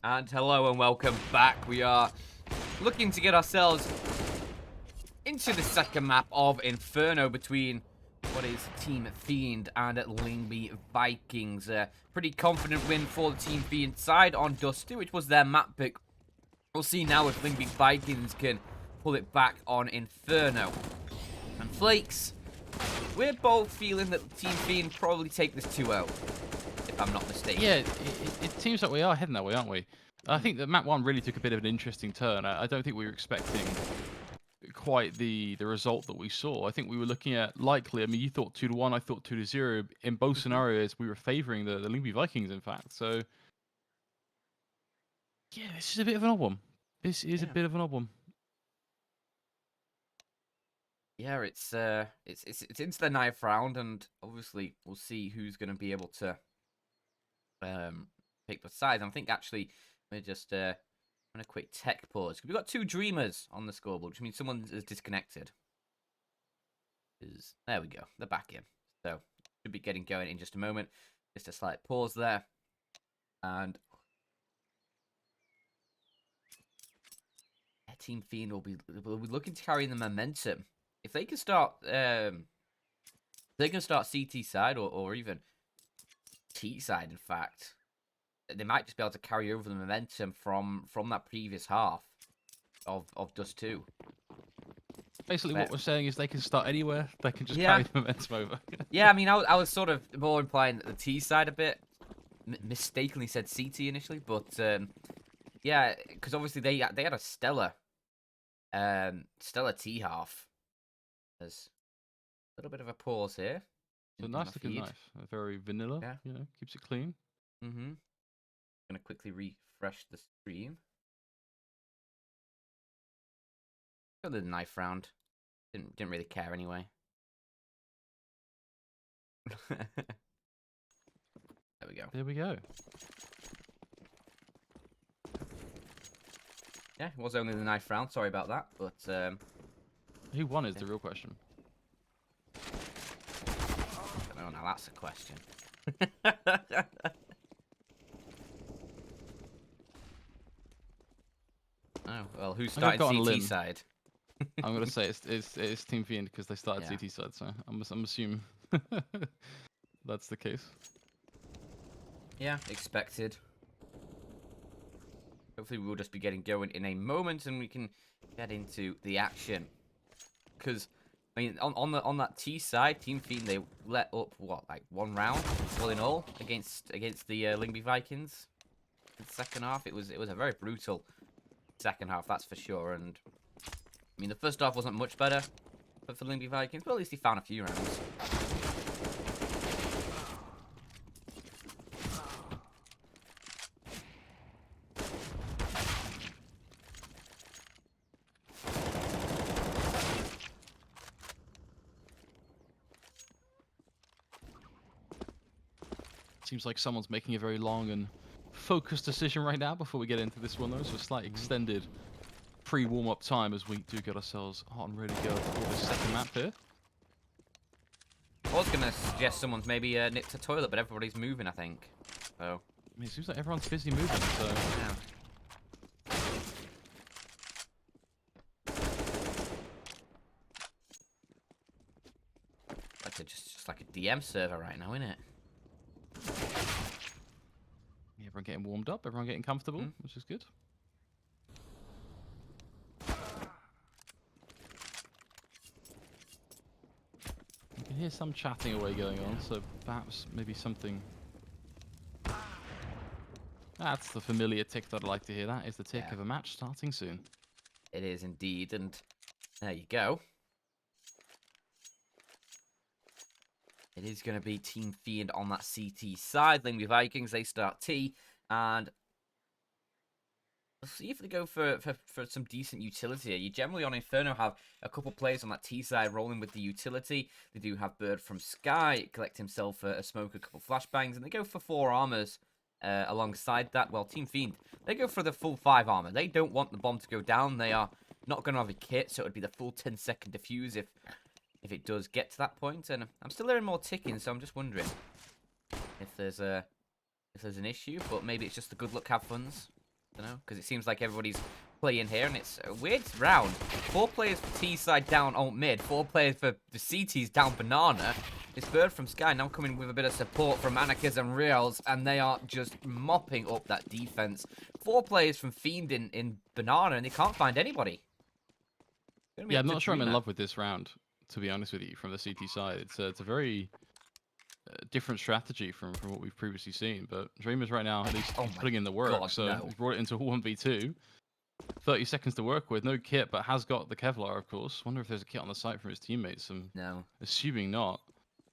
And hello and welcome back. We are looking to get ourselves into the second map of Inferno between what is Team Fiend and Lyngby Vikings. Pretty confident win for the Team Fiend side on Dusty, which was their map pick. We'll see now if Lyngby Vikings can pull it back on Inferno. And Flakes, we're both feeling that Team Fiend probably take this 2-0. If I'm not mistaken. Yeah, it seems like we are heading that way, aren't we? I think that map 1 really took a bit of an interesting turn. I don't think we were expecting quite the result that we saw. I think we were looking at likely. I mean, you thought 2-1, I thought 2-0. In both scenarios, we were favouring the Lyngby Vikings, in fact. So, yeah, this is a bit of an odd one. This is a bit of an odd one. Yeah, it's into the ninth round, and obviously we'll see who's going to be able to pick the side. I think actually we're just on a quick tech pause. We've got 2 dreamers on the scoreboard, which means someone is disconnected. There we go, they're back in. So should be getting going in just a moment. Just a slight pause there, and Team Fiend will be looking to carry the momentum. If they can start, CT side or even T side, in fact, they might just be able to carry over the momentum from that previous half of Dust 2. Basically, what we're saying is they can start anywhere. They can just carry the momentum over. Yeah, I mean, I was sort of more implying the T side a bit. Mistakenly said CT initially, but yeah, because obviously they had a stellar T half. There's a little bit of a pause here. It's a nice looking knife. Very vanilla. Yeah. You know, keeps it clean. Gonna quickly refresh the stream. Go to the knife round. Didn't really care anyway. There we go. There we go. Yeah, it was only the knife round. Sorry about that, but who won is the real question. Oh, now that's a question. Oh well, who's starting CT side? I'm gonna say it's Team Fiend because they started CT side, so I'm assuming that's the case. Yeah, expected. Hopefully we'll just be getting going in a moment and we can get into the action. Because I mean, on that T side, Team Fiend, they let up what, like 1 round all in all against the Lyngby Vikings. In the second half, it was a very brutal second half, that's for sure. And I mean, the first half wasn't much better for Lyngby Vikings, but at least he found a few rounds. Seems like someone's making a very long and focused decision right now before we get into this one, though. So a slight extended pre-warm-up time as we do get ourselves hot and ready to go for the second map here. I was going to suggest someone's maybe nipped a toilet, but everybody's moving, I think. So. I mean, it seems like everyone's busy moving, so. Yeah. Like just like a DM server right now, isn't it? Yeah, everyone getting warmed up, everyone getting comfortable, which is good. You can hear some chatting away going on, so perhaps maybe something. That's the familiar tick that I'd like to hear. That is the tick of a match starting soon. It is indeed, and there you go. It is going to be Team Fiend on that CT side. Lyngby Vikings, they start T, and we'll see if they go for some decent utility here. You generally on Inferno have a couple players on that T side rolling with the utility. They do have Bird from Sky, collect himself a smoke, a couple flashbangs, and they go for 4 armors alongside that. Well, Team Fiend, they go for the full 5 armor. They don't want the bomb to go down. They are not going to have a kit, so it would be the full 10-second defuse if it does get to that point. And I'm still hearing more ticking, so I'm just wondering if there's an issue, but maybe it's just the good luck have funs. I don't know, because it seems like everybody's playing here, and it's a weird round. 4 players for T side down alt mid, 4 players for the CTs down banana. This bird from Sky now coming with a bit of support from Anakas and Reals, and they are just mopping up that defense. 4 players from Fiend in banana, and they can't find anybody. Yeah, I'm not sure I'm in love with this round, to be honest with you, from the CT side. It's a very different strategy from what we've previously seen, but Dreamers right now, at least, he's putting in the work, so he's brought it into a 1v2. 30 seconds to work with, no kit, but has got the Kevlar, of course. Wonder if there's a kit on the site from his teammates. No. Assuming not.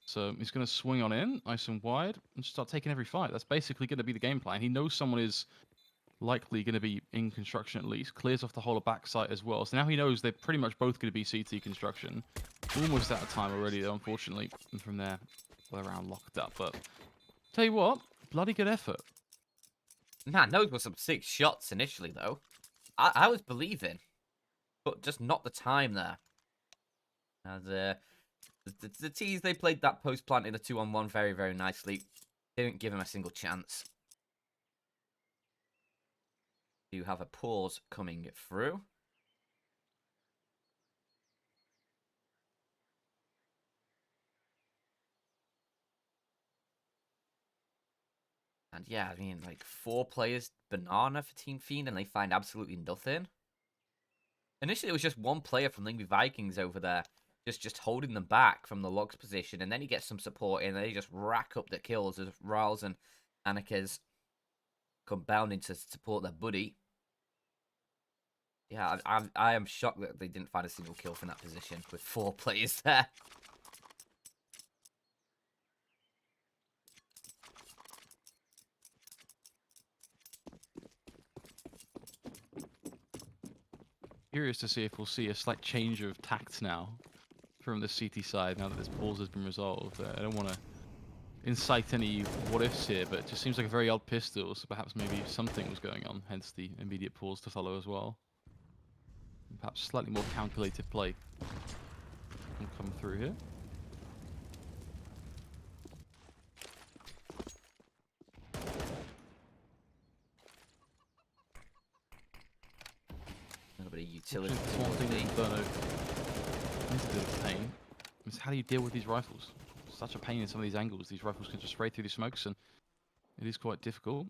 So he's going to swing on in, nice and wide, and start taking every fight. That's basically going to be the game plan. He knows someone is likely going to be in construction at least. Clears off the whole of backside as well. So now he knows they're pretty much both going to be CT construction. Almost out of time already, though, unfortunately. And from there, they're around locked up. But tell you what, bloody good effort. Man, those were some sick shots initially, though. I was believing, but just not the time there. As the T's, they played that post plant in the 2-on-1 very, very nicely. Didn't give him a single chance. You have a pause coming through. And yeah, I mean, like 4 players banana for Team Fiend, and they find absolutely nothing. Initially, it was just 1 player from Lyngby Vikings over there, just holding them back from the logs position, and then he gets some support in, and they just rack up the kills as Riles and Anakas come bounding to support their buddy. Yeah, I am shocked that they didn't find a single kill from that position with 4 players there. Curious to see if we'll see a slight change of tact now from the CT side now that this pause has been resolved. I don't want to incite any what-ifs here, but it just seems like a very odd pistol, so perhaps maybe something was going on, hence the immediate pause to follow as well. And perhaps slightly more calculated play will come through here. A little bit of utility. Small thing that Inferno is a bit of pain. It's how do you deal with these rifles? Such a pain in some of these angles. These rifles can just spray through the smokes, and it is quite difficult.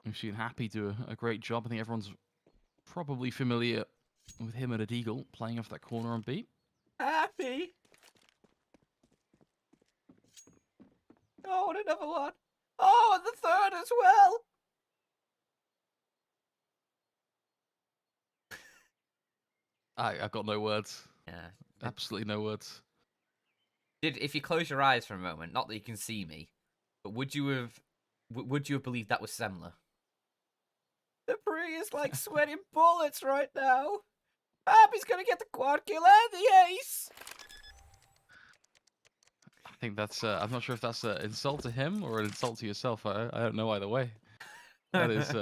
We've seen Happy do a great job. I think everyone's probably familiar with him at a Deagle playing off that corner on B. Happy! Oh, and another one! Oh, and the third as well! I've got no words. Yeah. Absolutely no words. If you close your eyes for a moment, not that you can see me, but would you have believed that was Semler? The Bree is like sweating bullets right now. Happy's gonna get the quad kill and the ace. I think that's. I'm not sure if that's an insult to him or an insult to yourself. I don't know either way. That is.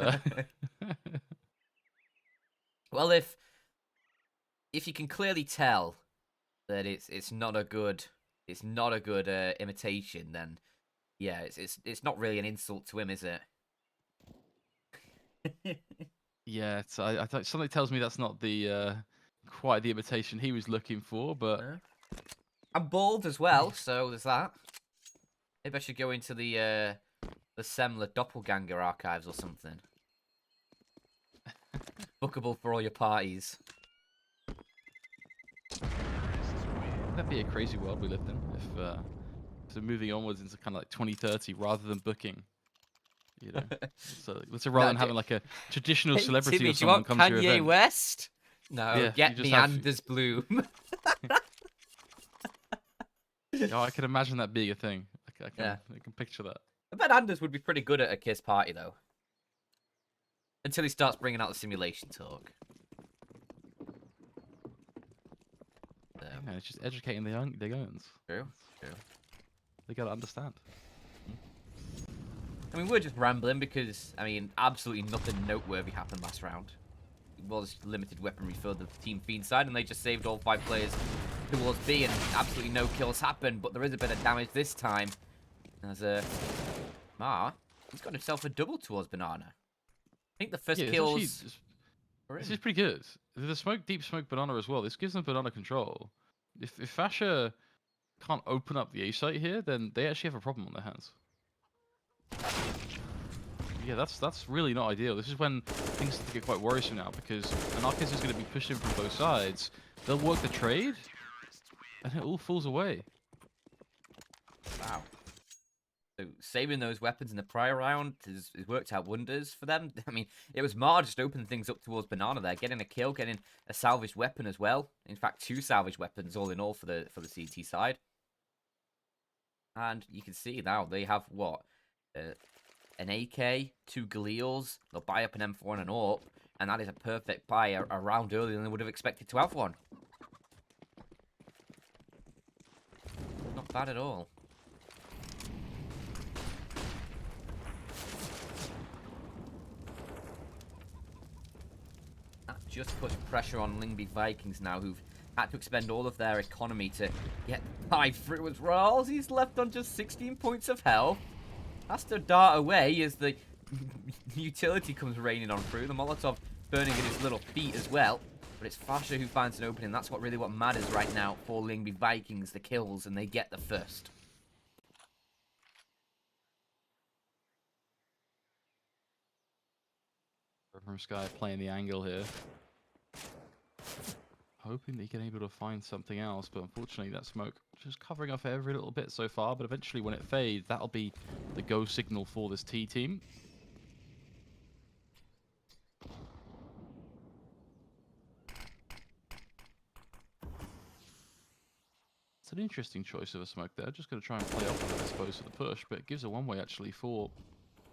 Well, if you can clearly tell that it's not a good imitation, then yeah, it's not really an insult to him, is it? Yeah, something tells me that's not the quite the imitation he was looking for, but I'm bald as well, so there's that. Maybe I should go into the Semler doppelganger archives or something. Bookable for all your parties. That'd be a crazy world we lived in if so moving onwards into kind of like 2030 rather than booking. You know, so rather than having like a traditional celebrity Timmy, or someone come to your Kanye event. West? No, Yeah, get me Anders Bloom. Oh, I can imagine that being a thing. I can picture that. I bet Anders would be pretty good at a Kiss party though. Until he starts bringing out the simulation talk. Yeah, it's just educating the younguns. True. They gotta understand. I mean, we're just rambling because, I mean, absolutely nothing noteworthy happened last round. It was limited weaponry for the Team Fiend side, and they just saved all 5 players towards B, and absolutely no kills happened, but there is a bit of damage this time. As he's got himself a double towards Banana. think the first Yeah, it's actually kills are this is in. pretty good. The deep smoke banana as well. This gives them banana control. If Asher can't open up the A site here, then they actually have a problem on their hands. Yeah, that's really not ideal. This is when things start to get quite worrisome now because Anarchist is going to be pushed in from both sides. They'll work the trade, and it all falls away. Wow. So saving those weapons in the prior round has worked out wonders for them. I mean, it was Mar just opening things up towards Banana there, getting a kill, getting a salvaged weapon as well. In fact, 2 salvaged weapons all in all for the CT side. And you can see now they have what? An AK, 2 Galils. They'll buy up an M4 and an AWP, and that is a perfect buy a round earlier than they would have expected to have one. Not bad at all. That just puts pressure on Lyngby Vikings now, who've had to expend all of their economy to get by through as well. He's left on just 16 points of health. Has to dart away as the utility comes raining on through. The Molotov burning at his little feet as well. But it's Fasher who finds an opening. That's what matters right now for Lyngby Vikings, the kills, and they get the first. From Sky playing the angle here. Hoping they can able to find something else, but unfortunately that smoke just covering off every little bit so far, but eventually when it fades, that'll be the go signal for this T team. It's an interesting choice of a smoke there. Just going to try and play off of it, I suppose, for the push, but it gives a one-way actually for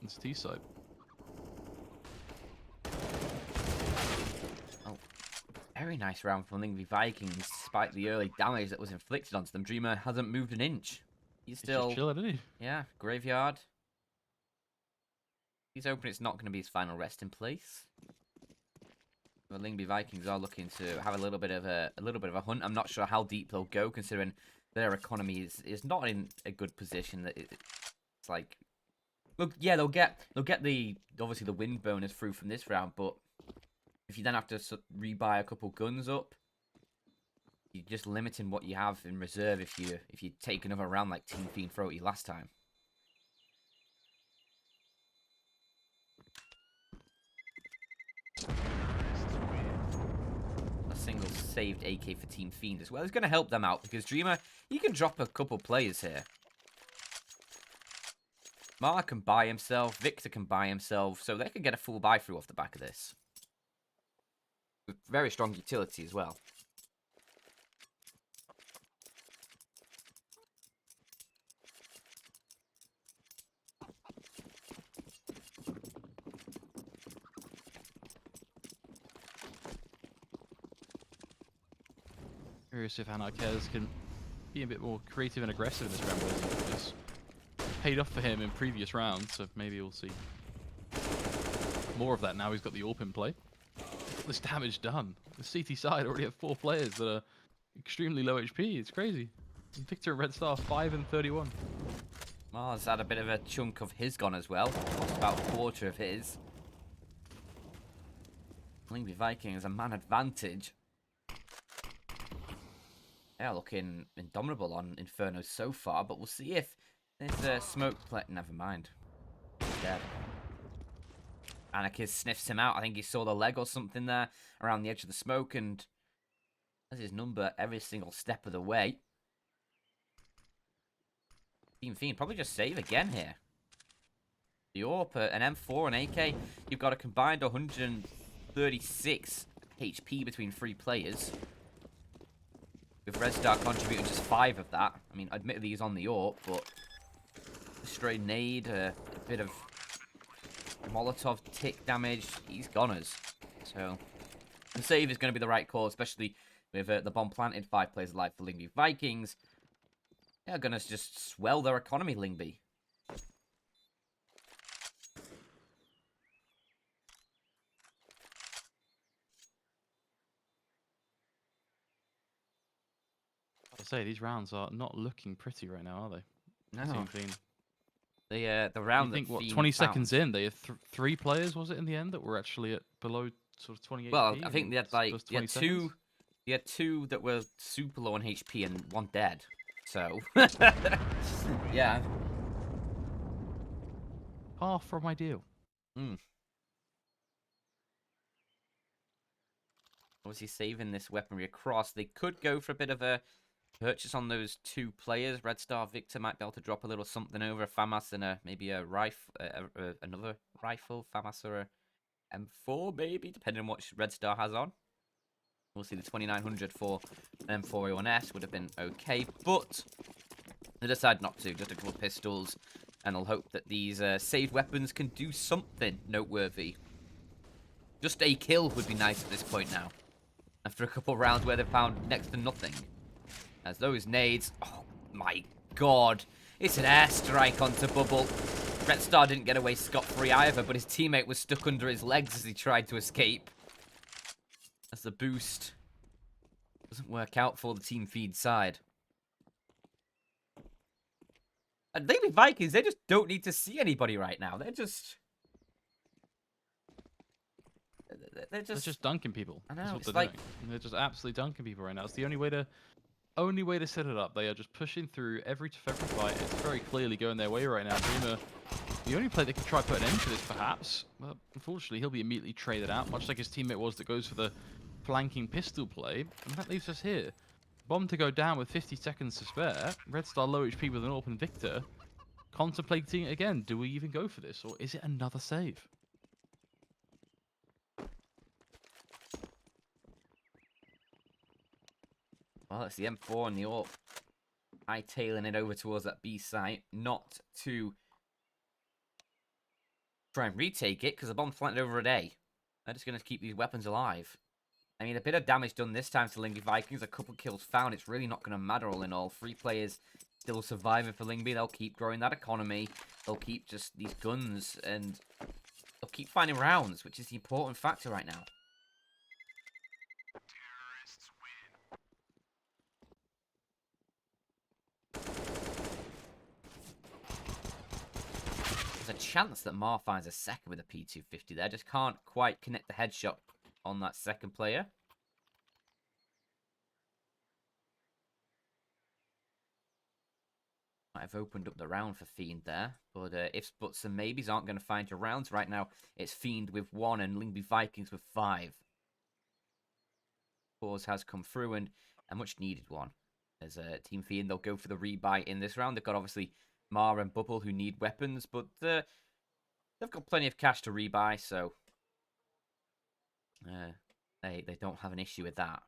this T side. Oh, very nice round from Lyngby Vikings, despite the early damage that was inflicted onto them. Dreamer hasn't moved an inch. He's still... just chilling, isn't he? Yeah, graveyard. He's hoping it's not going to be his final resting place. The Lyngby Vikings are looking to have a little bit of a hunt. I'm not sure how deep they'll go, considering their economy is not in a good position. It's like, look, yeah, they'll get the obviously the win bonus through from this round, but if you then have to rebuy a couple guns up, you're just limiting what you have in reserve if you take another round like Team Fiend throw at you last time. A single saved AK for Team Fiend as well. It's going to help them out because Dreamer, he can drop a couple players here. Mark can buy himself, Victor can buy himself, so they can get a full buy through off the back of this. With very strong utility as well. Curious if Anarchez can be a bit more creative and aggressive in this round, where it's paid off for him in previous rounds, so maybe we'll see more of that now he's got the AWP in play. This damage done. The CT side already have 4 players that are extremely low HP. It's crazy. Victor and Red Star 5 and 31. Mars had a bit of a chunk of his gone as well. Lost about a quarter of his. Lyngby Vikings a man advantage. They are looking indomitable on Inferno so far, but we'll see if this smoke play. Never mind. Dead. Anarchist sniffs him out. I think he saw the leg or something there around the edge of the smoke, and that's his number every single step of the way. Team Fiend probably just save again here. The AWP, an M4, an AK. You've got a combined 136 HP between 3 players. With Red Star contributing just 5 of that. I mean, admittedly he's on the AWP, but a stray nade, a bit of Molotov tick damage, he's goners. So the save is going to be the right call, especially with the bomb planted, 5 players alive for Lyngby Vikings. They're going to just swell their economy, Lyngby. I say these rounds are not looking pretty right now, are they? No. Team Fiend. The You round that think, what, Fiend 20 found. seconds in, they had 3 players, was it, in the end, that were actually at below sort of 20 Well, HP I think in they had just they 20 had seconds? two that were super low on HP and one dead. So yeah. Far from ideal. Mm. Obviously saving this weaponry across. They could go for a bit of a purchase on those 2 players. Red Star Victor might be able to drop a little something over a FAMAS and maybe a rifle, another rifle, FAMAS or a M4 maybe, depending on what Red Star has on. We'll see the 2900 for an M4A1S would have been okay, but they decide not to. Just a couple of pistols, and they'll hope that these saved weapons can do something noteworthy. Just a kill would be nice at this point now. After a couple rounds where they've found next to nothing. As those nades... Oh, my God. It's an airstrike onto Bubble. Red Star didn't get away scot-free either, but his teammate was stuck under his legs as he tried to escape. As the boost doesn't work out for the Team Feed side. And Lyngby Vikings, they just don't need to see anybody right now. They're just... They're just dunking people. I know, That's what it's they're like... doing. They're just absolutely dunking people right now. It's the only way to set it up. They are just pushing through every fight. It's very clearly going their way right now. Dreamer, the only player that can try to put an end to this, perhaps. Well, unfortunately, he'll be immediately traded out, much like his teammate was that goes for the flanking pistol play. And that leaves us here. Bomb to go down with 50 seconds to spare. Red Star low HP with an open Victor. Contemplating again, do we even go for this, or is it another save? Well, it's the M4 and the AWP. Hightailing it over towards that B site. Not to try and retake it, because the bomb's planted over at A. They're just going to keep these weapons alive. I mean, a bit of damage done this time to Lyngby Vikings. A couple kills found. It's really not going to matter all in all. 3 players still surviving for Lyngby. They'll keep growing that economy. They'll keep just these guns, and they'll keep finding rounds, which is the important factor right now. There's a chance that Mar finds a second with a P250 there. Just can't quite connect the headshot on that second player. Might have opened up the round for Fiend there. But ifs, buts, and maybes aren't going to find your rounds right now. It's Fiend with 1 and Lyngby Vikings with 5. Pause has come through, and a much needed one. As Team Fiend, they'll go for the rebuy in this round. They've got obviously Mar and Bubble who need weapons, but they've got plenty of cash to rebuy, so they don't have an issue with that.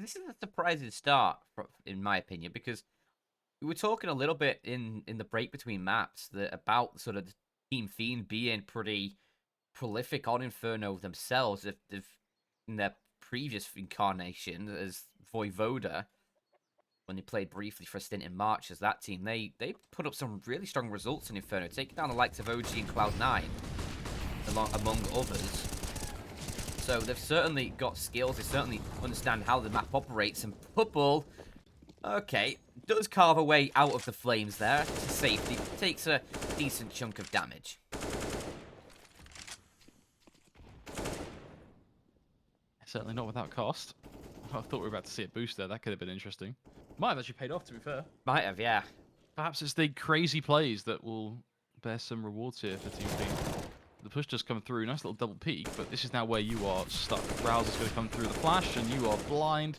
This is a surprising start, in my opinion, because we were talking a little bit in the break between maps about sort of Team Fiend being pretty prolific on Inferno themselves. If in their previous incarnation as Voivoda, when they played briefly for a stint in March as that team, they put up some really strong results in Inferno, taking down the likes of OG and Cloud9, among others. So they've certainly got skills, they certainly understand how the map operates, and Bubble, okay, does carve a way out of the flames there to safety, takes a decent chunk of damage. Certainly not without cost. I thought we were about to see a boost there. That could have been interesting. Might have actually paid off, to be fair. Might have, yeah. Perhaps it's the crazy plays that will bear some rewards here for Team Fiend. The push does come through. Nice little double peek, but this is now where you are stuck. Rouse is going to come through the flash, and you are blind.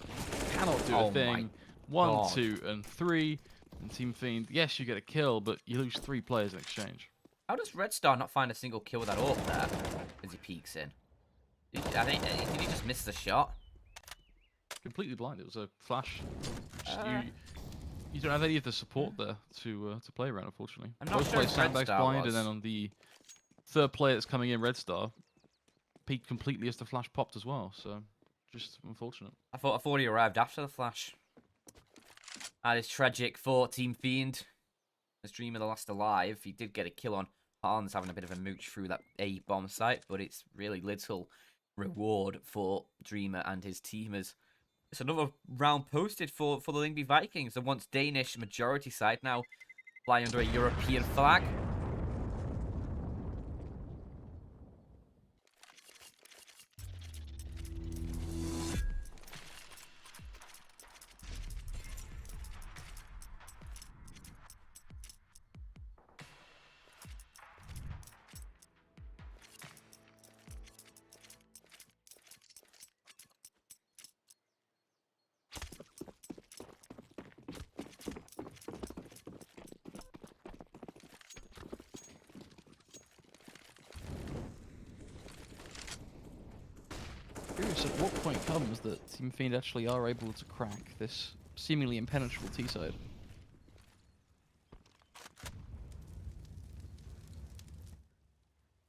Cannot do a thing. 1, 2, and 3. And Team Fiend, yes, you get a kill, but you lose 3 players in exchange. How does Red Star not find a single kill with that AWP there as he peeks in? Did he just miss the shot? Completely blind. It was a flash. You don't have any of the support there to play around, unfortunately. I'm not Both sure players if Red sandbags Star blind, was. and then on the third player that's coming in, Red Star, peaked completely as the flash popped as well. So, just unfortunate. I thought he arrived after the flash. That is tragic for Team Fiend. As Dreamer the last alive, he did get a kill on Hans, having a bit of a mooch through that A bomb site, but it's really little reward for Dreamer and his teamers. It's another round posted for the Lyngby Vikings, the once Danish majority side, now fly under a European flag. Curious at what point comes that Team Fiend actually are able to crack this seemingly impenetrable T side.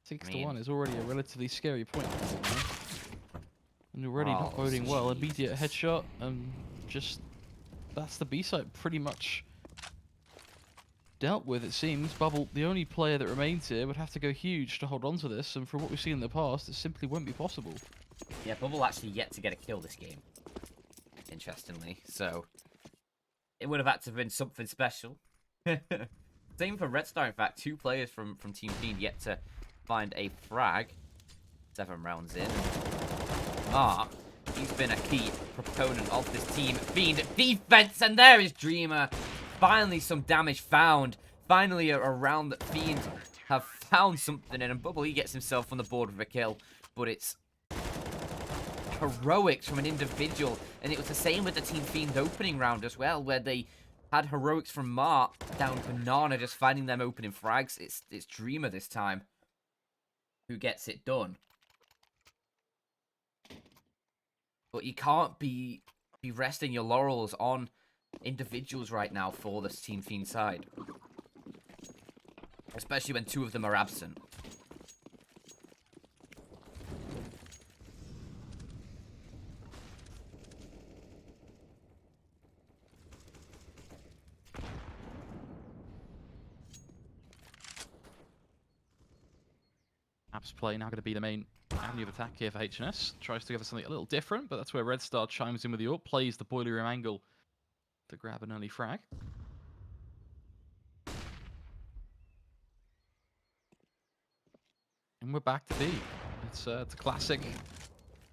6-1 is already a relatively scary point. And already not boding well. Immediate headshot, and just that's the B side pretty much dealt with, it seems. Bubble, the only player that remains here, would have to go huge to hold on to this, and from what we've seen in the past, it simply won't be possible. Yeah, Bubble actually yet to get a kill this game, interestingly, so it would have had to have been something special. Same for Red Star, in fact. 2 players from Team Fiend yet to find a frag. 7 rounds in. Mark, he's been a key proponent of this Team Fiend defense, and there is Dreamer. Finally some damage found. Finally a round that Fiend have found something in, and Bubble, he gets himself on the board with a kill, but it's heroics from an individual, and it was the same with the Team Fiend opening round as well, where they had heroics from Mark down Banana, just finding them opening frags. It's Dreamer this time who gets it done. But you can't be resting your laurels on individuals right now for this Team Fiend side, especially when 2 of them are absent. Apps play now going to be the main avenue of attack here for HNS. Tries to give us something a little different, but that's where Red Star chimes in with the AWP, plays the boiler room angle to grab an early frag. And we're back to B. It's a classic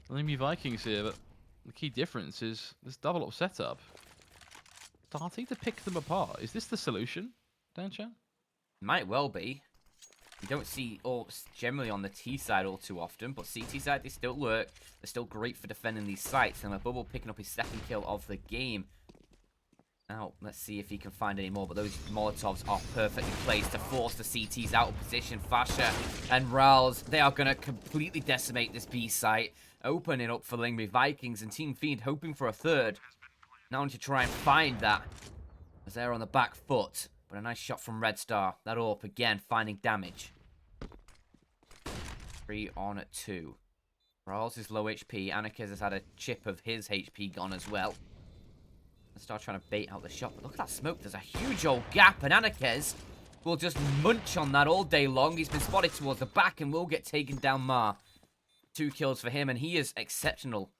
Lyngby Vikings here, but the key difference is this double up setup. Starting to pick them apart. Is this the solution, Danchan? Might well be. You don't see AWPs generally on the T side all too often, but CT side, they still work. They're still great for defending these sites, and Bubble picking up his 2nd kill of the game. Now, let's see if he can find any more, but those Molotovs are perfectly placed to force the CTs out of position. Fasha and Rals, they are going to completely decimate this B site, opening up for Lyngby Vikings, and Team Fiend hoping for a 3rd. Now to try and find that, as they're on the back foot. But a nice shot from Red Star. That AWP again finding damage. 3 on 2. Rals is low HP. Anarchiz has had a chip of his HP gone as well. Red Star trying to bait out the shot. But look at that smoke. There's a huge old gap. And Anarchiz will just munch on that all day long. He's been spotted towards the back and will get taken down. Mar. 2 kills for him. And he is exceptional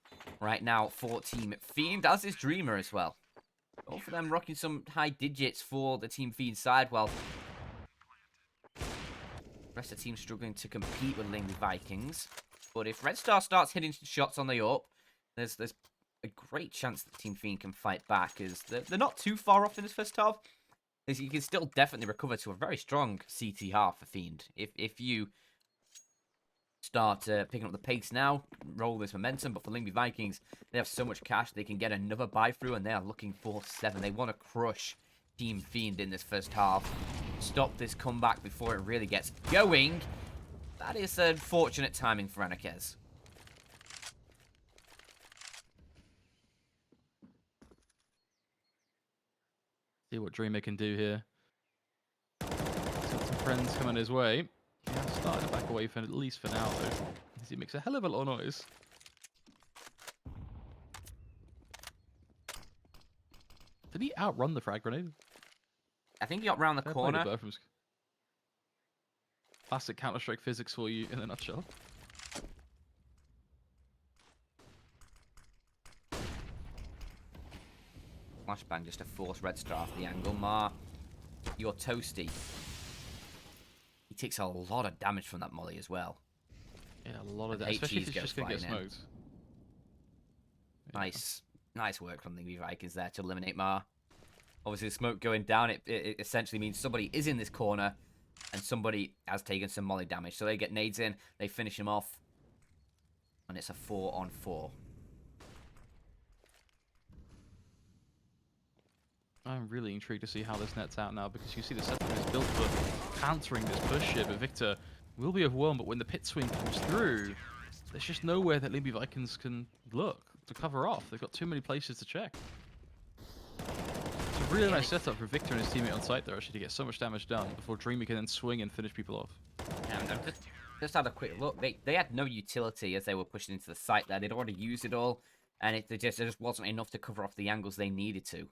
right now for Team Fiend. As is Dreamer as well. Both of them rocking some high digits for the Team Fiend side, while the rest of the team struggling to compete with Lyngby Vikings. But if Red Star starts hitting shots on the AWP, there's a great chance that Team Fiend can fight back, as they're not too far off in this first half. As you can still definitely recover to a very strong CT half for Fiend. If you start picking up the pace now, roll this momentum. But for Lyngby Vikings, they have so much cash, they can get another buy through, and they are looking for 7. They want to crush Team Fiend in this first half. Stop this comeback before it really gets going. That is unfortunate timing for Anarchiz. See what Dreamer can do here. Got some friends coming his way. Yeah, starting to back away for at least for now, though. As he makes a hell of a lot of noise. Did he outrun the frag grenade? I think he got round the corner. Classic Counter-Strike physics for you in a nutshell. flashbang just to force Red Star off the angle. Ma, you're toasty. He takes a lot of damage from that molly as well. Yeah, a lot of And that, especially if HE's it's just going to get flying in. smoked. Yeah. Nice work from the Vikings there to eliminate Ma. Obviously, the smoke going down, it essentially means somebody is in this corner and somebody has taken some molly damage. So they get nades in, they finish him off, and it's a 4-on-4. I'm really intrigued to see how this nets out now, because you see the setup is built for countering this push here, but Victor will be overwhelmed. But when the pit swing comes through, there's just nowhere that Lyngby Vikings can look to cover off. They've got too many places to check. It's a really nice setup for Victor and his teammate on site there, actually, to get so much damage done before Dreamy can then swing and finish people off. And just had a quick look. They had no utility as they were pushing into the site there. They'd already used it all, and there just wasn't enough to cover off the angles they needed to.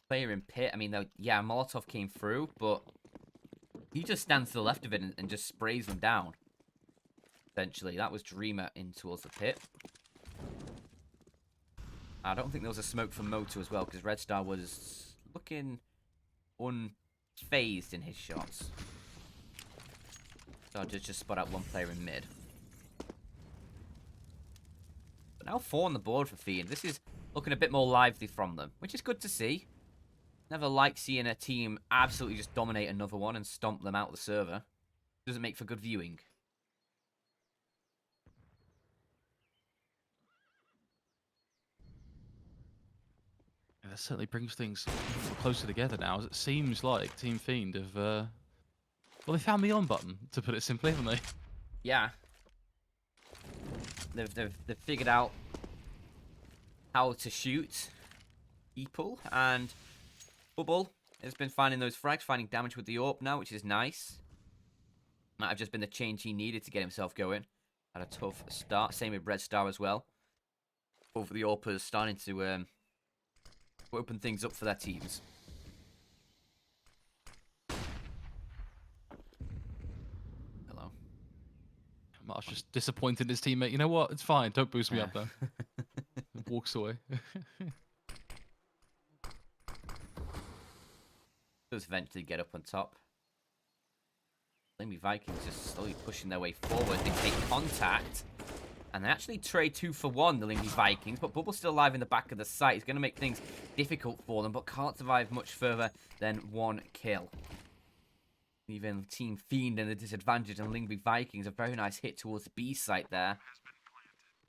Player in pit, I mean, yeah, Molotov came through, but he just stands to the left of it and just sprays them down. Essentially, that was Dreamer in towards the pit. I don't think there was a smoke from Moto as well, because Red Star was looking unfazed in his shots. So I'll just spot out one player in mid. But now 4 on the board for Fiend. This is looking a bit more lively from them, which is good to see. Never like seeing a team absolutely just dominate another one and stomp them out of the server. Doesn't make for good viewing. Yeah, that certainly brings things closer together now, as it seems like Team Fiend have, well, they found the on button, to put it simply, haven't they? Yeah. They've figured out how to shoot people, and Bubble has been finding those frags, finding damage with the AWP now, which is nice. Might have just been the change he needed to get himself going. Had a tough start. Same with Red Star as well. Both of the AWPers starting to open things up for their teams. Hello. Mark's just disappointed in his teammate. You know what? It's fine. Don't boost me up, though. Walks away. Does eventually get up on top. Lyngby Vikings just slowly pushing their way forward. They take contact. And they actually trade 2 for 1, the Lyngby Vikings. But Bubble's still alive in the back of the site. It's going to make things difficult for them, but can't survive much further than 1 kill. Even Team Fiend in the disadvantage, and Lyngby Vikings, a very nice hit towards the B site there.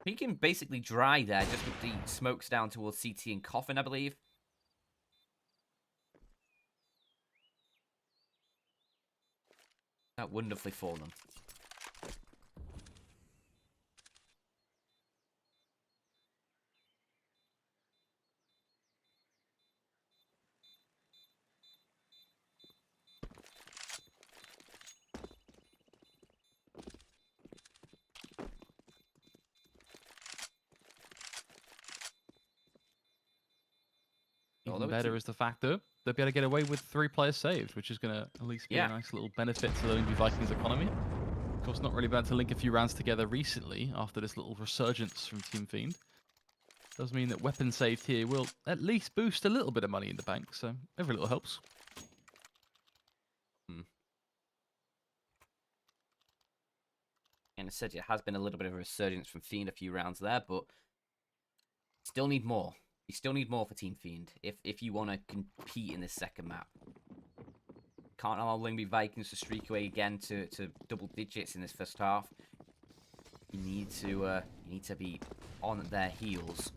He can basically dry there, just with the smokes down towards CT and Coffin, I believe. That wonderfully for them. Even better is the fact that they'll be able to get away with 3 players saved, which is going to at least be a nice little benefit to the Lyngby Vikings economy. Of course, not really bad to link a few rounds together recently after this little resurgence from Team Fiend. Does mean that weapons saved here will at least boost a little bit of money in the bank, so every little helps. And I said it has been a little bit of a resurgence from Fiend a few rounds there, but still need more. You still need more for Team Fiend if you want to compete in this second map. Can't allow Lyngby Vikings to streak away again to double digits in this first half. You need to be on their heels,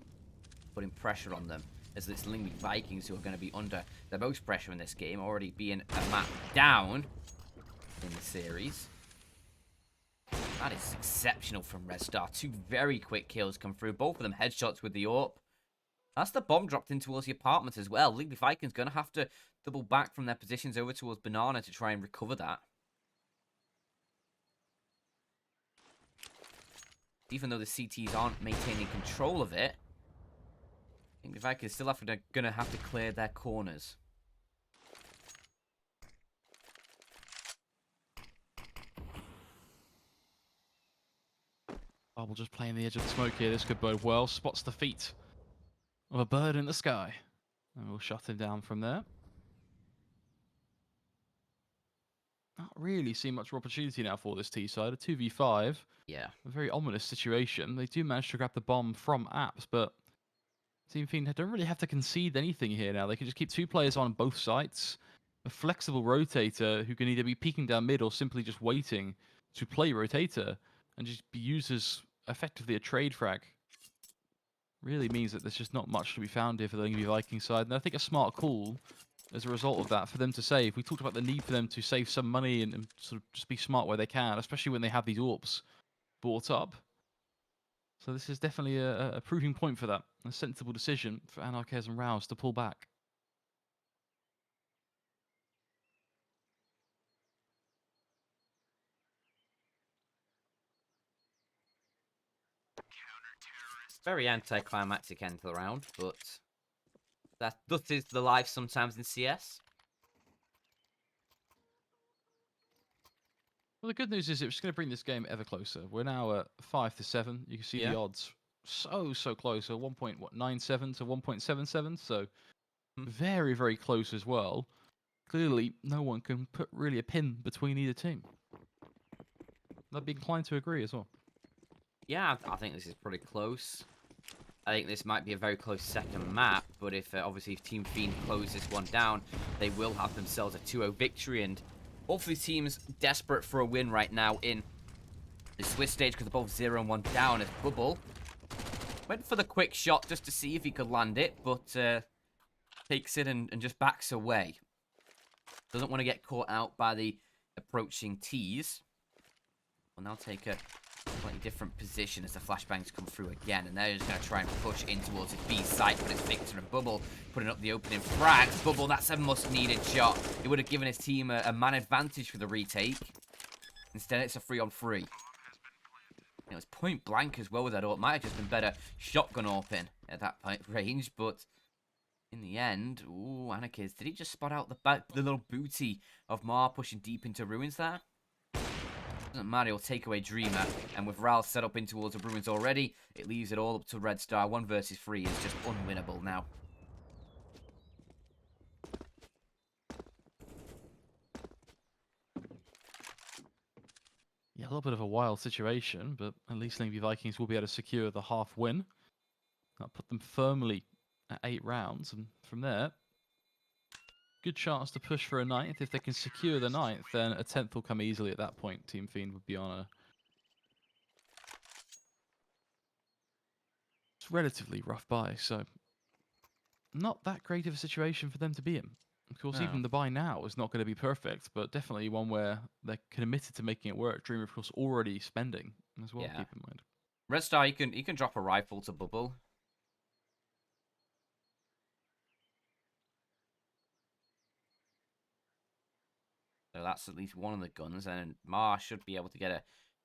putting pressure on them, as it's Lyngby Vikings who are going to be under the most pressure in this game, already being a map down in the series. That is exceptional from Red Star. 2 very quick kills come through, both of them headshots with the AWP. That's the bomb dropped in towards the apartment as well. Lyngby Vikings going to have to double back from their positions over towards Banana to try and recover that. Even though the CTs aren't maintaining control of it, Lyngby Vikings still going to have to clear their corners. Oh, we'll just play in the edge of the smoke here. This could bode well. Spots the feet of a bird in the sky. And we'll shut him down from there. Not really see much opportunity now for this T side. A 2v5. Yeah. A very ominous situation. They do manage to grab the bomb from Apps, but Team Fiend don't really have to concede anything here now. They can just keep 2 players on both sides. A flexible rotator who can either be peeking down mid or simply just waiting to play rotator and just be used as effectively a trade frag. Really means that there's just not much to be found here for the Lyngby Vikings side. And I think a smart call as a result of that for them to save. We talked about the need for them to save some money and sort of just be smart where they can, especially when they have these AWPs bought up. So this is definitely a proving point for that. A sensible decision for Anarchez and Rouse to pull back. Very anticlimactic end to the round, but that is the life sometimes in CS. Well, the good news is it's going to bring this game ever closer. We're now at 5-7. You can see the odds so close. So 1.97 to 1.77. So very, very close as well. Clearly, no one can put really a pin between either team. I'd be inclined to agree as well. Yeah, I think this is pretty close. I think this might be a very close second map, but if obviously if Team Fiend close this one down, they will have themselves a 2-0 victory, and hopefully teams desperate for a win right now in the Swiss stage because they're both 0 and 1 down as Bubble went for the quick shot just to see if he could land it, but takes it and just backs away. Doesn't want to get caught out by the approaching T's. Will now take a slightly different position as the flashbangs come through again, and they're just going to try and push in towards his B site, but it's Victor and Bubble putting up the opening frags. Bubble, that's a must-needed shot. It would have given his team a man advantage for the retake. Instead, it's a 3-on-3. It was point blank as well with that. It might have just been better shotgun open at that point range, but in the end, ooh, Anarchez, did he just spot out the little booty of Mar pushing deep into ruins there? Doesn't matter, he'll take away Dreamer, and with Ral set up in towards the ruins already, it leaves it all up to Red Star. 1 versus 3 is just unwinnable now. Yeah, a little bit of a wild situation, but at least Lyngby Vikings will be able to secure the half win. That'll put them firmly at 8 rounds, and from there, good chance to push for a 9th. If they can secure the 9th, then a 10th will come easily at that point. Team Fiend would be on a relatively rough buy, so not that great of a situation for them to be in. Of course, No. even the buy now is not going to be perfect, but definitely one where they're committed to making it work. Dreamer, of course, already spending as well, keep in mind. Red Star, you can drop a rifle to Bubble. So that's at least one of the guns, and Mar should be able to get a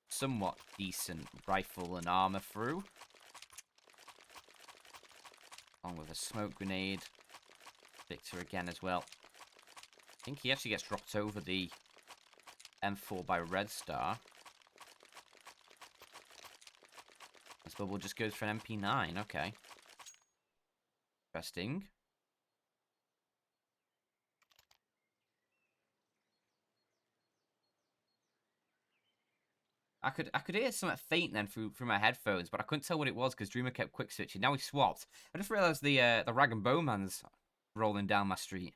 somewhat decent rifle and armor through. Along with a smoke grenade. Victor again as well. I think he actually gets dropped over the M4 by Red Star. This Bubble just goes for an MP9, okay. Interesting. I could hear something faint then through my headphones, but I couldn't tell what it was because Dreamer kept quick switching. Now he swapped. I just realised the Rag and Bowman's rolling down my street.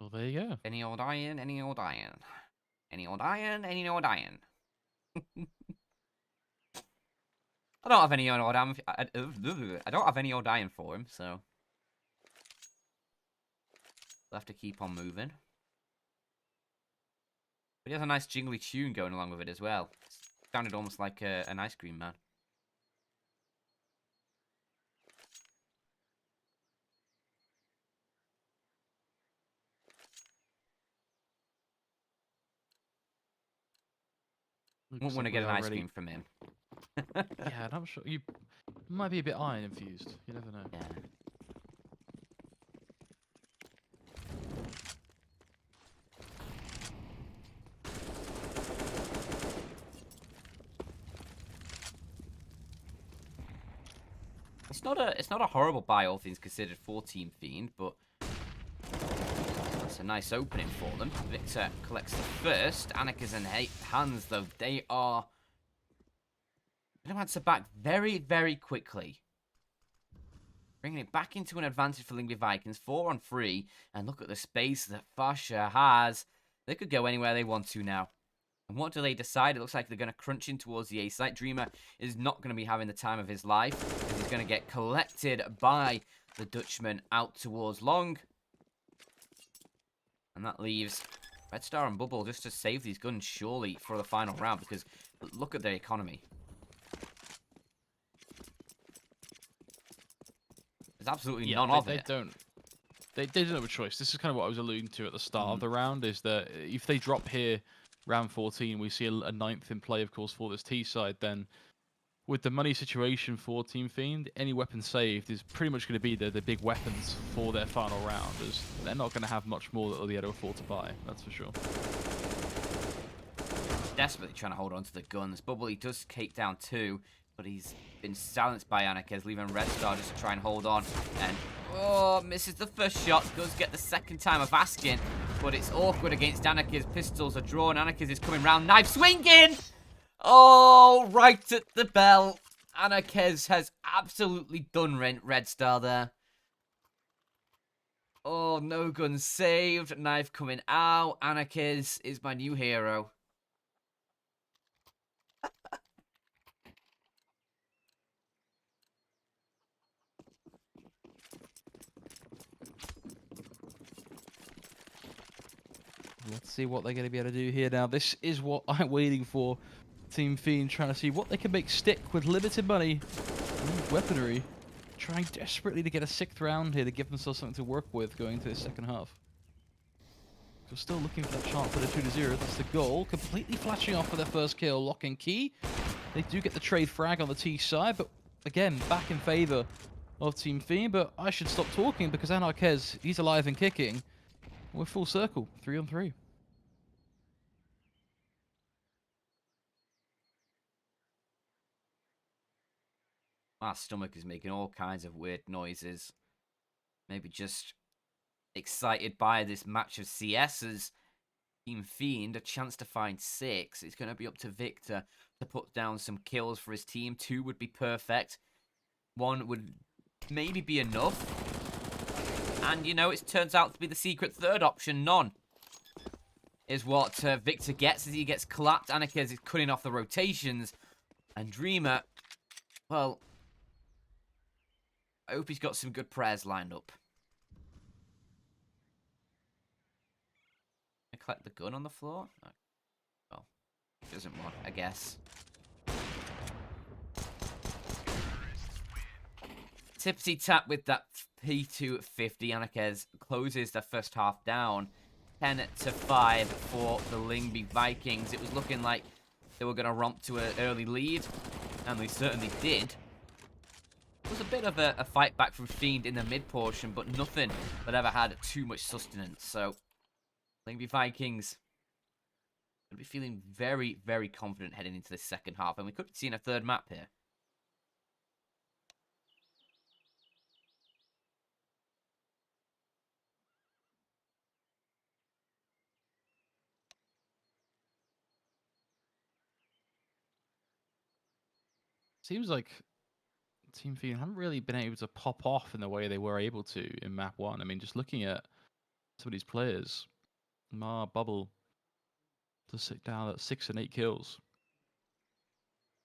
Well, there you go. Any old iron, any old iron. Any old iron, any old iron. I don't have any old iron. I don't have any old iron for him, so we'll have to keep on moving. But he has a nice jingly tune going along with it as well. Sounded almost like an ice cream man. Wouldn't want to get an ice cream from him. Yeah, and I'm sure you might be a bit iron infused. You never know. Yeah. It's not a horrible buy, all things considered, for Team Fiend, but that's a nice opening for them. Victor collects the first. Anika's in hands, though. They are going to answer back very, very quickly. Bringing it back into an advantage for Lyngby Vikings. 4 on 3. And look at the space that Fasha has. They could go anywhere they want to now. And what do they decide? It looks like they're going to crunch in towards the A site. Dreamer is not going to be having the time of his life, as he's going to get collected by the Dutchman out towards long. And that leaves Red Star and Bubble just to save these guns, surely, for the final round, because look at their economy. There's absolutely none of it. They don't have a choice. This is kind of what I was alluding to at the start of the round, is that if they drop here, round 14, we see a 9th in play, of course, for this T side, then with the money situation for Team Fiend, any weapon saved is pretty much going to be the big weapons for their final round, as they're not going to have much more that they'll be able to afford to buy, that's for sure. Desperately trying to hold on to the guns. Bubble, he does take down 2, but he's been silenced by Annika, leaving Red Star just to try and hold on. And, oh, misses the first shot, does get the second time of asking, but it's awkward against Annika's. Pistols are drawn. Annika's is coming round, knife swinging! Oh, right at the bell. Annika's has absolutely done Red Star there. Oh, no gun saved. Knife coming out. Annika's is my new hero. Let's see what they're going to be able to do here now. This is what I'm waiting for. Team Fiend trying to see what they can make stick with limited money and weaponry. Trying desperately to get a 6th round here to give themselves something to work with going into the second half. So still looking for that chance for the 2-0. That's the goal. Completely flashing off for their first kill. Lock and key. They do get the trade frag on the T side, but again, back in favor of Team Fiend. But I should stop talking because Anarquez, he's alive and kicking. We're full circle, 3 on 3. My stomach is making all kinds of weird noises. Maybe just excited by this match of CS's. Team Fiend, a chance to find 6. It's going to be up to Victor to put down some kills for his team. 2 would be perfect. 1 would maybe be enough. And, you know, it turns out to be the secret 3rd option. None is what Victor gets as he gets collapsed. Annikez is cutting off the rotations. And Dreamer, well, I hope he's got some good prayers lined up. I collect the gun on the floor? Oh, well, doesn't want, I guess. Tipsy tap with that P250. Annikez closes the first half down. 10-5 for the Lyngby Vikings. It was looking like they were going to romp to an early lead, and they certainly did. It was a bit of a fight back from Fiend in the mid portion, but nothing that ever had too much sustenance. So, Lyngby Vikings will be feeling very, very confident heading into this second half, and we could be seeing a 3rd map here. Seems like Team Fiend haven't really been able to pop off in the way they were able to in map 1. I mean, just looking at some of these players, Bubble to sit down at 6 and 8 kills.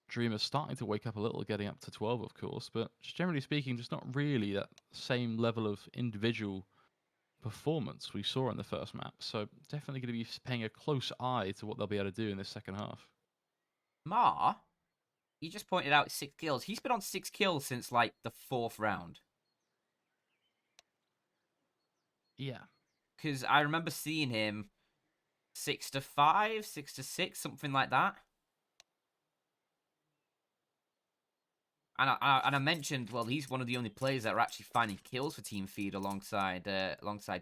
Dreamer's starting to wake up a little, getting up to 12, of course, but just generally speaking, just not really that same level of individual performance we saw in the first map. So definitely going to be paying a close eye to what they'll be able to do in this second half. He just pointed out 6 kills. He's been on 6 kills since, like, the 4th round. Yeah. Because I remember seeing him 6-5, 6-6, something like that. And I mentioned, well, he's one of the only players that are actually finding kills for Team Feed alongside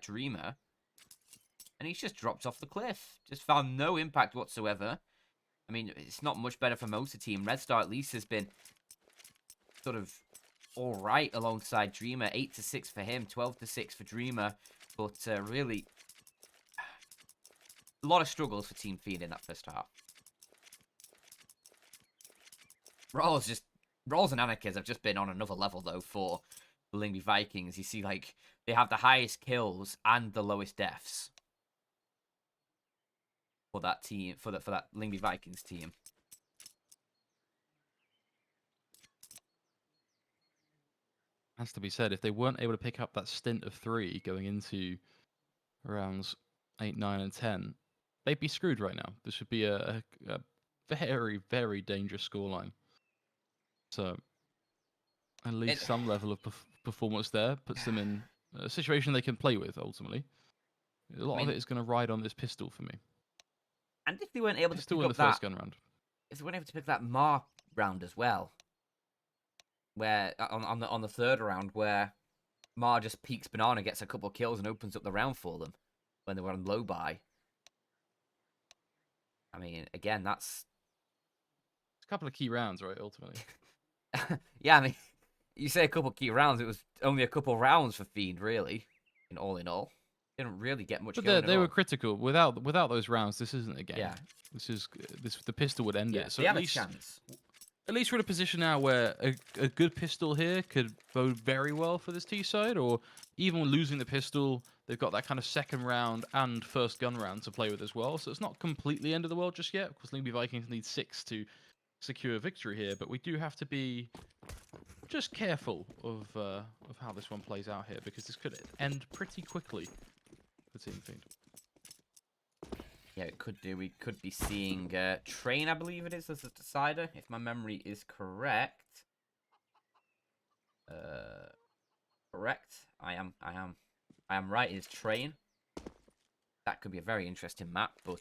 Dreamer. And he's just dropped off the cliff. Just found no impact whatsoever. I mean, it's not much better for most of the team. Red Star at least has been sort of all right alongside Dreamer. 8-6 for him, 12-6 for Dreamer. But really, a lot of struggles for Team Fiend in that first half. Rolls and Anarchists have just been on another level, though, for the Lyngby Vikings. You see, like, they have the highest kills and the lowest deaths for that team, for that Lyngby Vikings team. Has to be said, if they weren't able to pick up that stint of 3 going into rounds 8, 9, and 10, they'd be screwed right now. This would be a very, very dangerous scoreline. So, at least some level of performance there puts them in a situation they can play with, ultimately. A lot of it is going to ride on this pistol for me. And if they weren't able to Pistol pick in up the first gun round. if they weren't able to pick that Mar round as well, where on the third round, where Mar just peeks Banana, gets a couple of kills, and opens up the round for them when they were on low buy. I mean, again, that's It's a couple of key rounds, right? Ultimately. yeah. I mean, you say a couple of key rounds. It was only a couple of rounds for Fiend, really. In all, didn't really get much But going they at were all. critical. Without those rounds, this isn't a game. Yeah, The pistol would end yeah. it. So They have a chance. at least we're in a position now where a good pistol here could bode very well for this T side, or even losing the pistol, they've got that kind of second round and first gun round to play with as well. So it's not completely end of the world just yet, because Lyngby Vikings need 6 to secure victory here, but we do have to be just careful of how this one plays out here, because this could end pretty quickly for Team Fiend. Yeah, it could do. We could be seeing Train, I believe it is, as a decider, if my memory is correct. Correct. I am right. It is Train. That could be a very interesting map, but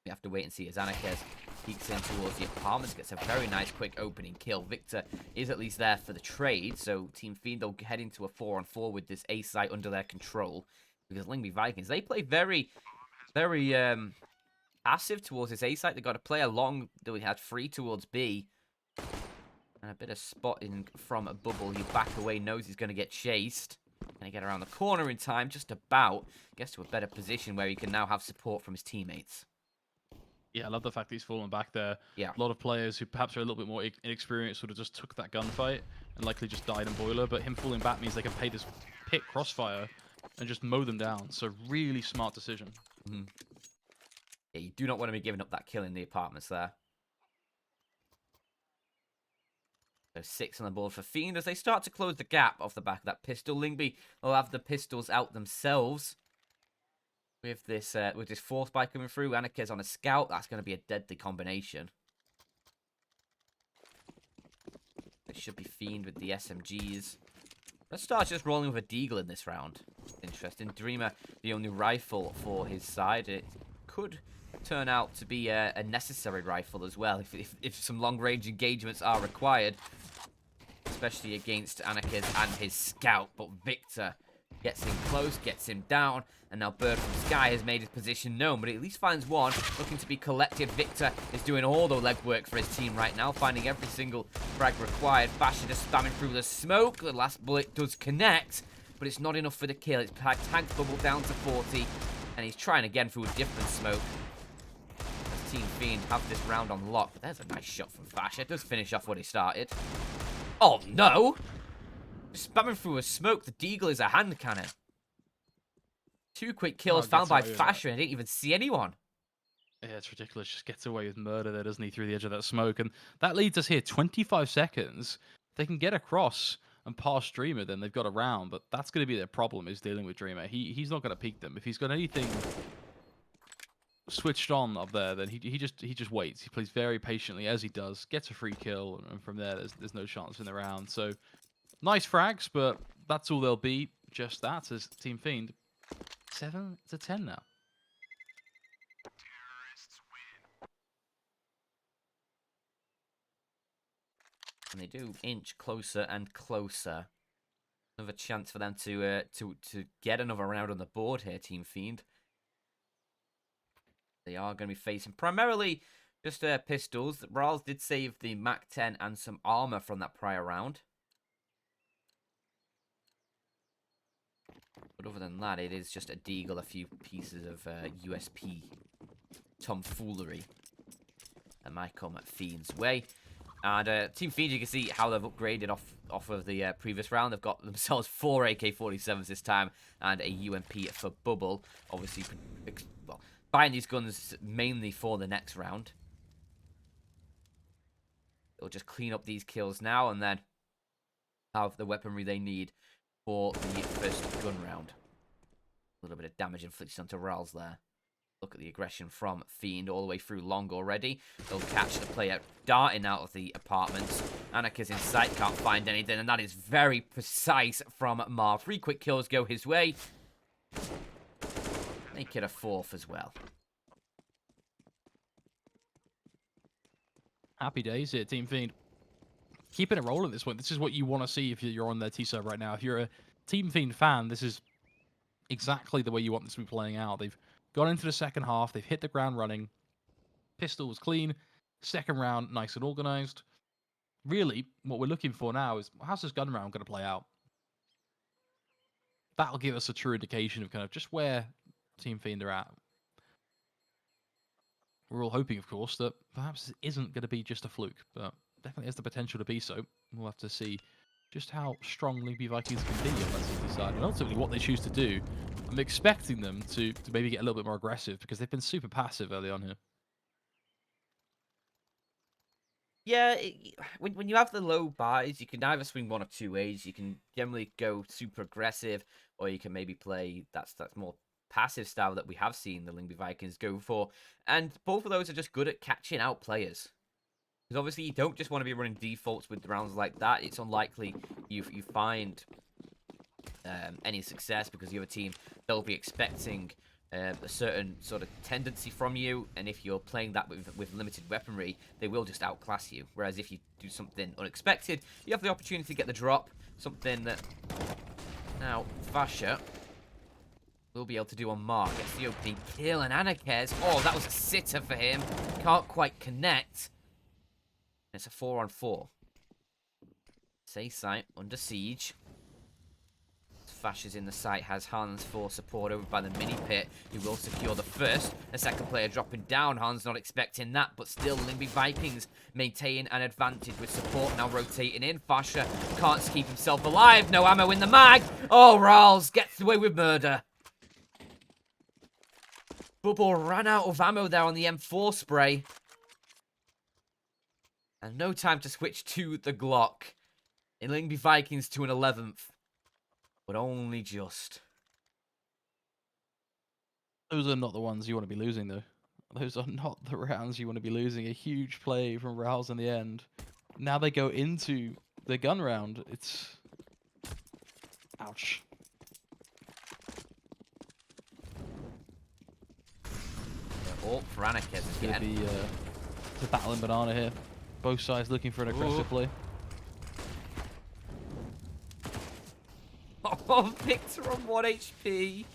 we have to wait and see as Anarchists peeks in towards the apartments, gets a very nice quick opening kill. Victor is at least there for the trade, so Team Fiend will head into a 4-on-4 with this A site under their control, because Lyngby Vikings, they play very, very passive towards this A site. They got a player long that we had free towards B, and a bit of spotting from a bubble. He back away, knows he's going to get chased. Can he get around the corner in time? Just about. Gets to a better position where he can now have support from his teammates. Yeah, I love the fact that he's fallen back there. Yeah. A lot of players who perhaps are a little bit more inexperienced sort of just took that gunfight and likely just died in boiler, but him falling back means they can pay this pit crossfire and just mow them down. So really smart decision. Mm-hmm. Yeah, you do not want to be giving up that kill in the apartments there. So 6 on the board for Fiend as they start to close the gap off the back of that pistol. Lyngby will have the pistols out themselves. With this force spy coming through, Anarchists on a scout, that's going to be a deadly combination. It should be Fiend with the SMGs. Let's start just rolling with a Deagle in this round. Interesting. Dreamer, the only rifle for his side. It could turn out to be a necessary rifle as well, if some long-range engagements are required. Especially against Anarchists and his scout. But Victor gets him close, gets him down, and now Bird from Sky has made his position known, but he at least finds one, looking to be collected. Victor is doing all the legwork for his team right now, finding every single frag required. Basher just spamming through the smoke. The last bullet does connect, but it's not enough for the kill. It's tagged bubble down to 40, and he's trying again through a different smoke. As Team Fiend have this round on lock, but there's a nice shot from Basher. It does finish off what he started. Oh no! Spamming through a smoke, the Deagle is a hand cannon. 2 quick kills found by Fasher and didn't even see anyone. Yeah, it's ridiculous. Just gets away with murder there, doesn't he, through the edge of that smoke. And that leads us here, 25 seconds. They can get across and pass Dreamer, then they've got a round. But that's going to be their problem, is dealing with Dreamer. He's not going to peek them. If he's got anything switched on up there, then he just waits. He plays very patiently, as he does. Gets a free kill, and from there, there's no chance in the round. So, nice frags, but that's all they'll be. Just that, as Team Fiend. 7-10 now. And they do inch closer and closer. Another chance for them to get another round on the board here, Team Fiend. They are going to be facing primarily just pistols. Rawls did save the Mac 10 and some armor from that prior round. But other than that, it is just a deagle, a few pieces of USP tomfoolery that might come at Fiend's way. And Team Fiend, you can see how they've upgraded off of the previous round. They've got themselves 4 AK-47s this time and a UMP for Bubble. Obviously, well, buying these guns mainly for the next round. They'll just clean up these kills now and then have the weaponry they need for the first gun round. A little bit of damage inflicted onto Rals there. Look at the aggression from Fiend all the way through long already. They'll catch the player darting out of the apartments. Anarchist in sight, can't find anything, and that is very precise from Marv. 3 quick kills go his way. Make it a 4th as well. Happy days here, Team Fiend. Keeping it rolling at this point. This is what you want to see if you're on their T-server right now. If you're a Team Fiend fan, this is exactly the way you want this to be playing out. They've gone into the second half. They've hit the ground running. Pistol was clean. Second round, nice and organized. Really, what we're looking for now is, how's this gun round going to play out? That'll give us a true indication of kind of just where Team Fiend are at. We're all hoping, of course, that perhaps it isn't going to be just a fluke, but definitely has the potential to be so. We'll have to see just how strong Lyngby Vikings can be on that City side, and ultimately what they choose to do. I'm expecting them to maybe get a little bit more aggressive, because they've been super passive early on here. Yeah, when you have the low buys, you can either swing one of 2 ways. You can generally go super aggressive, or you can maybe play that's more passive style that we have seen the Lyngby Vikings go for. And both of those are just good at catching out players. Because obviously you don't just want to be running defaults with rounds like that. It's unlikely you find any success, because the other team, they'll be expecting a certain sort of tendency from you, and if you're playing that with limited weaponry, they will just outclass you. Whereas if you do something unexpected, you have the opportunity to get the drop, something that now Fasher will be able to do on Mark. Gets the opening kill, and Anarchist, oh, that was a sitter for him. Can't quite connect. It's a 4-on-4. Say site under siege. Fasher's in the site, has Hans for support over by the mini pit, who will secure the first. The second player dropping down. Hans not expecting that, but still Lyngby Vikings maintain an advantage with support now rotating in. Fasher can't keep himself alive. No ammo in the mag. Oh, Rals gets away with murder. Bubble ran out of ammo there on the M4 spray. And no time to switch to the Glock. In Lyngby Vikings to an 11th. But only just. Those are not the ones you want to be losing, though. Those are not the rounds you want to be losing. A huge play from Rouse in the end. Now they go into the gun round. It's... ouch. Oh, for Anarchist It's going to again. be it's a battle in banana here. Both sides looking for an aggressive play. Oh, Victor on 1 HP.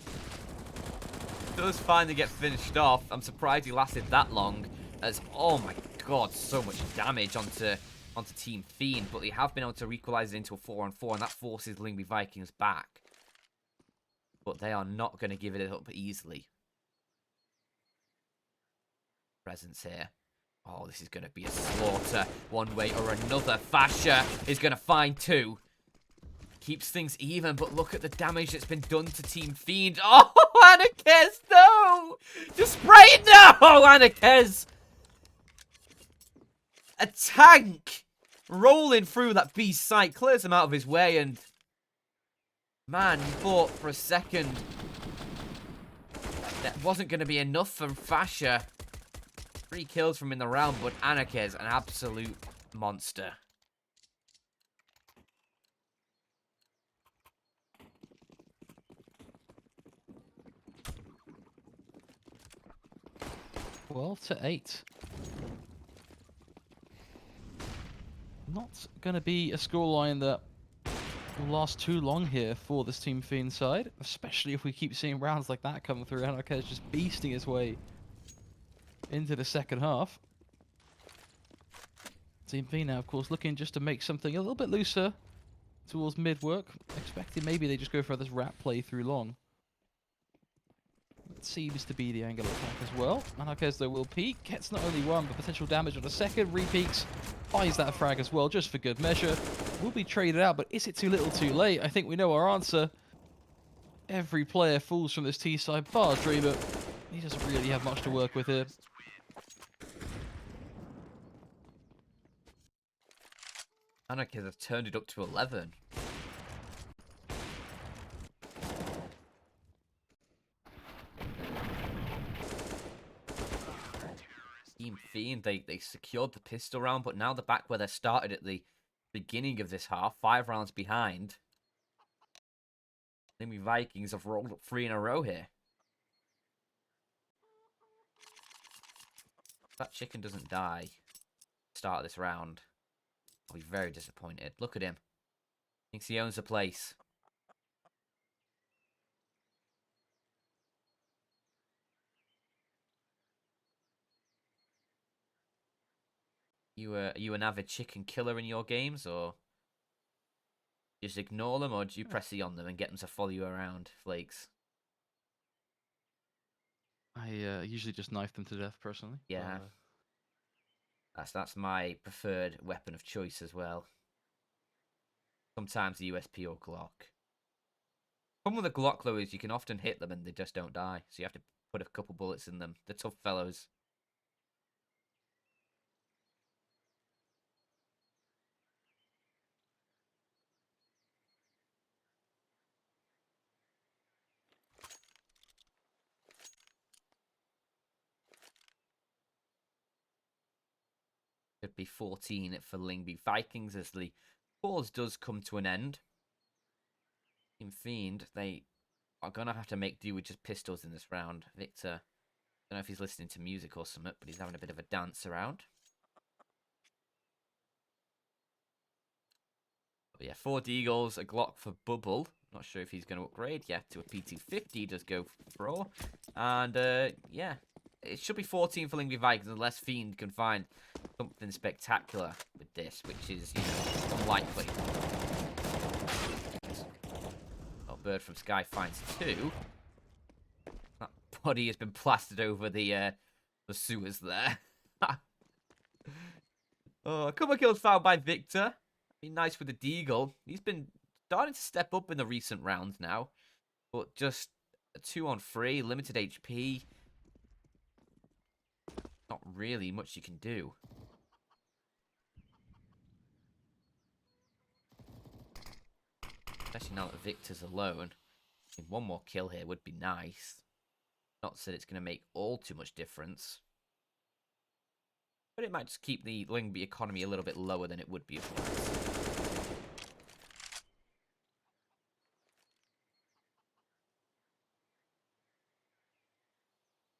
Does finally get finished off. I'm surprised he lasted that long. As, oh my god, so much damage onto Team Fiend. But they have been able to equalize it into a 4-on-4, and that forces Lyngby Vikings back. But they are not going to give it up easily. Presence here. Oh, this is going to be a slaughter one way or another. Fasher is going to find 2. Keeps things even, but look at the damage that's been done to Team Fiend. Oh, Anarchist, no! Just spray it, no! Anarchist! A tank rolling through that beast site, clears him out of his way, and man, you thought for a second that wasn't going to be enough for Fasher. 3 kills from in the round, but Anarchist, an absolute monster. Well, to 8. Not going to be a scoreline that will last too long here for this Team Fiend side, especially if we keep seeing rounds like that come through. Anarchist just beasting his way into the second half. Team Fiend now, of course, looking just to make something a little bit looser towards mid work. Expecting maybe they just go for this rat play through long. That seems to be the angle of attack as well. Marquez though will peek, gets not only one, but potential damage on a second. Repeaks, buys that frag as well, just for good measure. Will be traded out, but is it too little too late? I think we know our answer. Every player falls from this T side, bar Dreamer. He doesn't really have much to work with here. Anarchists have turned it up to 11. Team Fiend, they secured the pistol round, but now they're back where they started at the beginning of this half, 5 rounds behind. Lyngby Vikings have rolled up 3 in a row here. If that chicken doesn't die start of this round, I'll be very disappointed. Look at him. Thinks he owns the place. Are you an avid chicken killer in your games, or just ignore them, or do you press E on them and get them to follow you around, Flakes? I usually just knife them to death, personally. Yeah. That's my preferred weapon of choice as well. Sometimes the USP or Glock. Problem with the Glock, though, is you can often hit them and they just don't die. So you have to put a couple bullets in them. They're tough fellows. Could be 14 for Lyngby Vikings as the pause does come to an end. Team Fiend, they are going to have to make do with just pistols in this round. Victor, I don't know if he's listening to music or something, but he's having a bit of a dance around. But yeah, 4 Deagles, a Glock for Bubble. Not sure if he's going to upgrade yet to a P250. Does go for. And yeah, it should be 14 for Lyngby Vikings unless Fiend can find something spectacular with this, which is, you know, unlikely. Oh, Bird from Sky finds 2. That body has been plastered over the sewers there. Oh, a couple of kills found by Victor. Be nice with the Deagle. He's been starting to step up in the recent rounds now. But just a 2-on-3, limited HP. Not really much you can do. Especially now that Victor's alone. I think one more kill here would be nice. Not that it's going to make all too much difference. But it might just keep the Lyngby economy a little bit lower than it would be otherwise.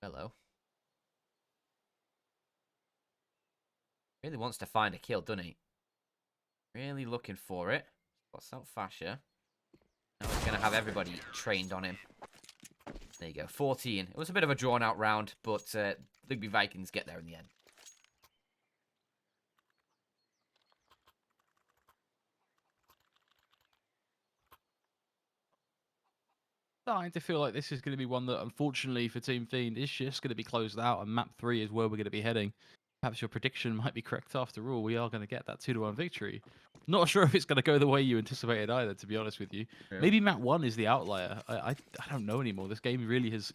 Hello. Really wants to find a kill, doesn't he? Really looking for it. Spots out Fasher. Now he's going to have everybody trained on him. There you go, 14. It was a bit of a drawn-out round, but Lyngby Vikings get there in the end. Starting to feel like this is going to be one that, unfortunately for Team Fiend, is just going to be closed out, and map 3 is where we're going to be heading. Perhaps your prediction might be correct after all. We are going to get that 2-1 victory. Not sure if it's going to go the way you anticipated either, to be honest with you. Yeah. Maybe map 1 is the outlier. I don't know anymore. This game really has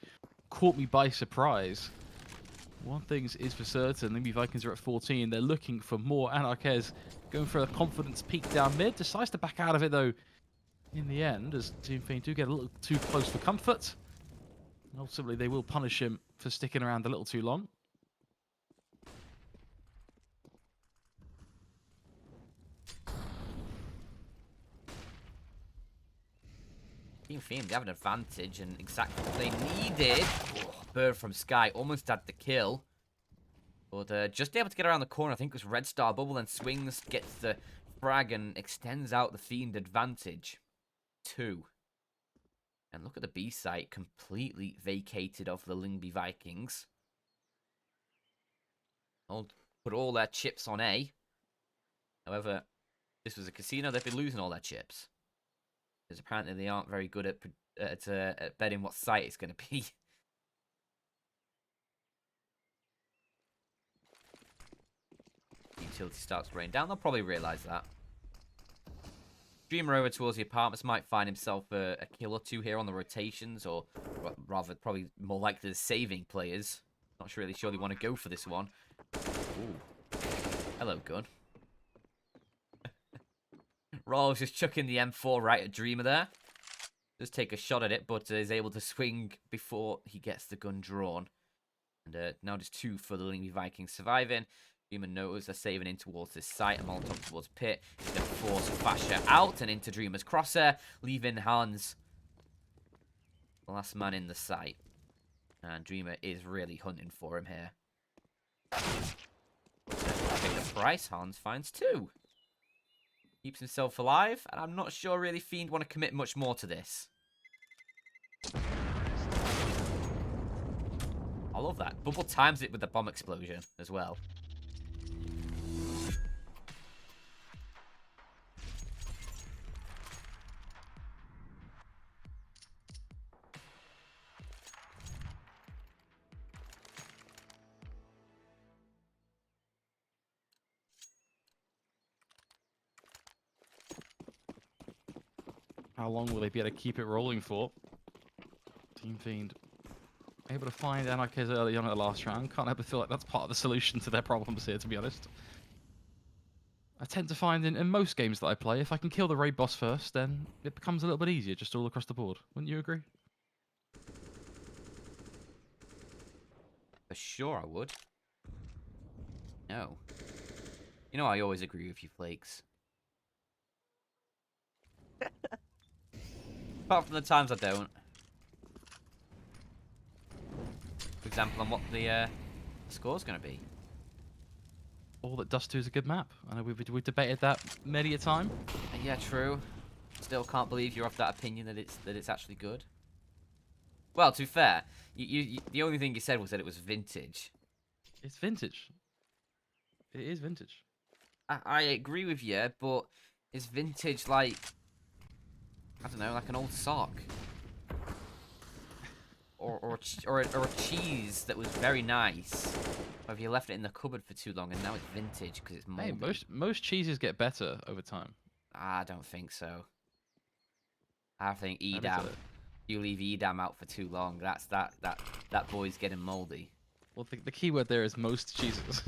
caught me by surprise. One thing is for certain, Lyngby Vikings are at 14. They're looking for more. Anarquez going for a confidence peak down mid. Decides to back out of it, though, in the end, as Team Fiend do get a little too close for comfort. And ultimately, they will punish him for sticking around a little too long. Team Fiend, they have an advantage, and exactly what they needed. Oh, Bird from Sky almost had the kill. But just able to get around the corner. I think it was Red Star Bubble, and swings, gets the frag, and extends out the Fiend advantage. 2. And look at the B site, completely vacated of the Lyngby Vikings. I'll put all their chips on A. However, this was a casino, they'd be losing all their chips. Because apparently they aren't very good at betting what site it's going to be. Utility starts to rain down. They'll probably realise that. Dreamer over towards the apartments might find himself a kill or two here on the rotations, or rather, probably more likely the saving players. Not really sure they want to go for this one. Ooh. Hello, gun. Rolls just chucking the M4 right at Dreamer there. Does take a shot at it, but is able to swing before he gets the gun drawn. And now just 2 for the Lyngby Vikings surviving. Dreamer knows they're saving in towards this site. A Molotov towards Pit. He's going to force Fasher out and into Dreamer's crosshair, leaving Hans the last man in the site. And Dreamer is really hunting for him here. Take the price. Hans finds 2. Keeps himself alive, and I'm not sure really Fiend want to commit much more to this. I love that. Bubble times it with the bomb explosion as well. How long will they be able to keep it rolling for? Team Fiend able to find Anarchiz early on at the last round. Can't help but feel like that's part of the solution to their problems here, to be honest. I tend to find in most games that I play, if I can kill the raid boss first, then it becomes a little bit easier just all across the board. Wouldn't you agree? For sure I would. No. You know I always agree with you, Flakes. Apart from the times I don't. For example, on what the score's going to be. All that Dust 2 is a good map. I know we've debated that many a time. Yeah, true. Still can't believe you're of that opinion that it's actually good. Well, to be fair, the only thing you said was that it was vintage. It's vintage. It is vintage. I agree with you, but is vintage like, I don't know, like an old sock? Or a cheese that was very nice. Or have you left it in the cupboard for too long and now it's vintage because it's moldy? Hey, most cheeses get better over time. I don't think so. I think Edam. You leave Edam out for too long. That boy's getting moldy. Well, the key word there is most cheeses.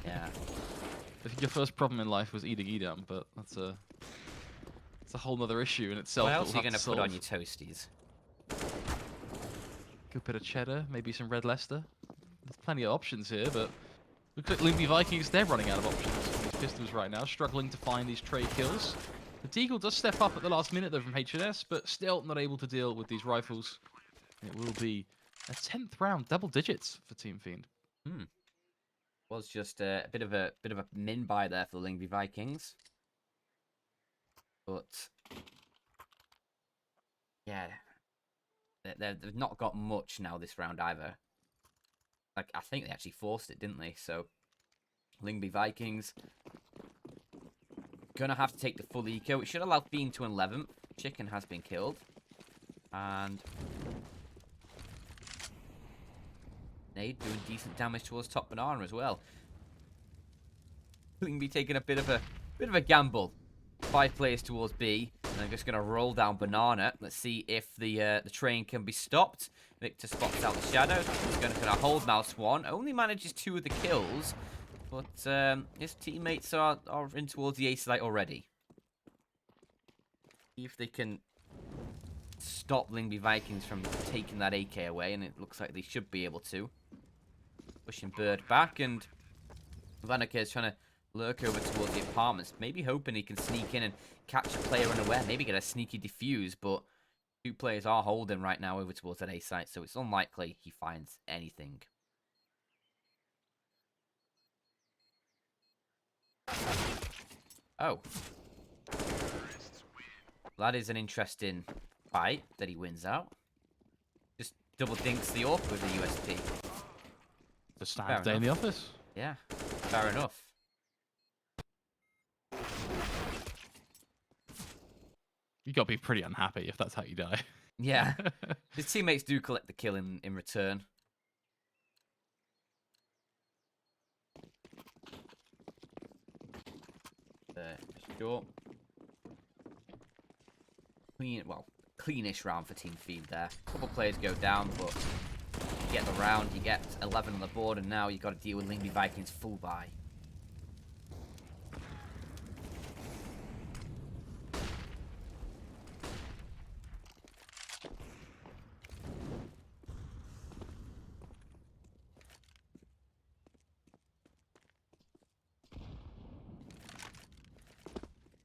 Yeah. I think your first problem in life was eating Edam, but that's a whole other issue in itself. What else are you going to put on your toasties? Good bit of cheddar, maybe some red Leicester. There's plenty of options here, but look at Lyngby Vikings. They're running out of options for these Pistons right now, struggling to find these trade kills. The Deagle does step up at the last minute though from H&S, but still not able to deal with these rifles. It will be a 10th round, double digits for Team Fiend. Was just a bit of a min buy there for the Lyngby Vikings, but yeah, they've not got much now this round either. Like I think they actually forced it, didn't they? So Lyngby Vikings gonna have to take the full eco. It should allow Fiend to 11th. Chicken has been killed, and Nade doing decent damage towards top banana as well. Lyngby taking a bit of a gamble. 5 players towards B, and they're just gonna roll down banana. Let's see if the train can be stopped. Victor spots out the shadow. He's gonna hold Mouse 1. Only manages 2 of the kills, but his teammates are in towards the A site already. See if they can stop Lyngby Vikings from taking that AK away, and it looks like they should be able to. Pushing Bird back, and Vanica is trying to lurk over towards the apartments, maybe hoping he can sneak in and catch a player unaware, maybe get a sneaky defuse, but 2 players are holding right now over towards that A site, so it's unlikely he finds anything. Oh. That is an interesting fight that he wins out. Just double dinks the AWP with the USP. The standard day in the office. Yeah, fair enough. You got to be pretty unhappy if that's how you die. Yeah. His teammates do collect the kill in return. Sure. Cleanish round for Team Fiend there. A couple players go down, but you get the round, you get 11 on the board, and now you've got to deal with Lyngby Vikings full buy.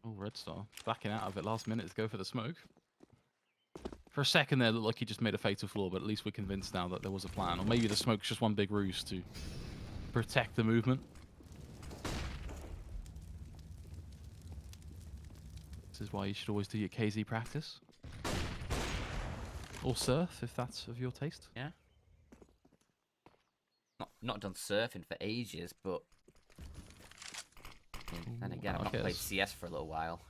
Oh, Red Star backing out of it last minute to go for the smoke. For a second there, it looked like he just made a fatal flaw, but at least we're convinced now that there was a plan. Or maybe the smoke's just one big ruse to protect the movement. This is why you should always do your KZ practice. Or surf, if that's of your taste. Yeah. Not done surfing for ages, but then again, I've not played CS for a little while.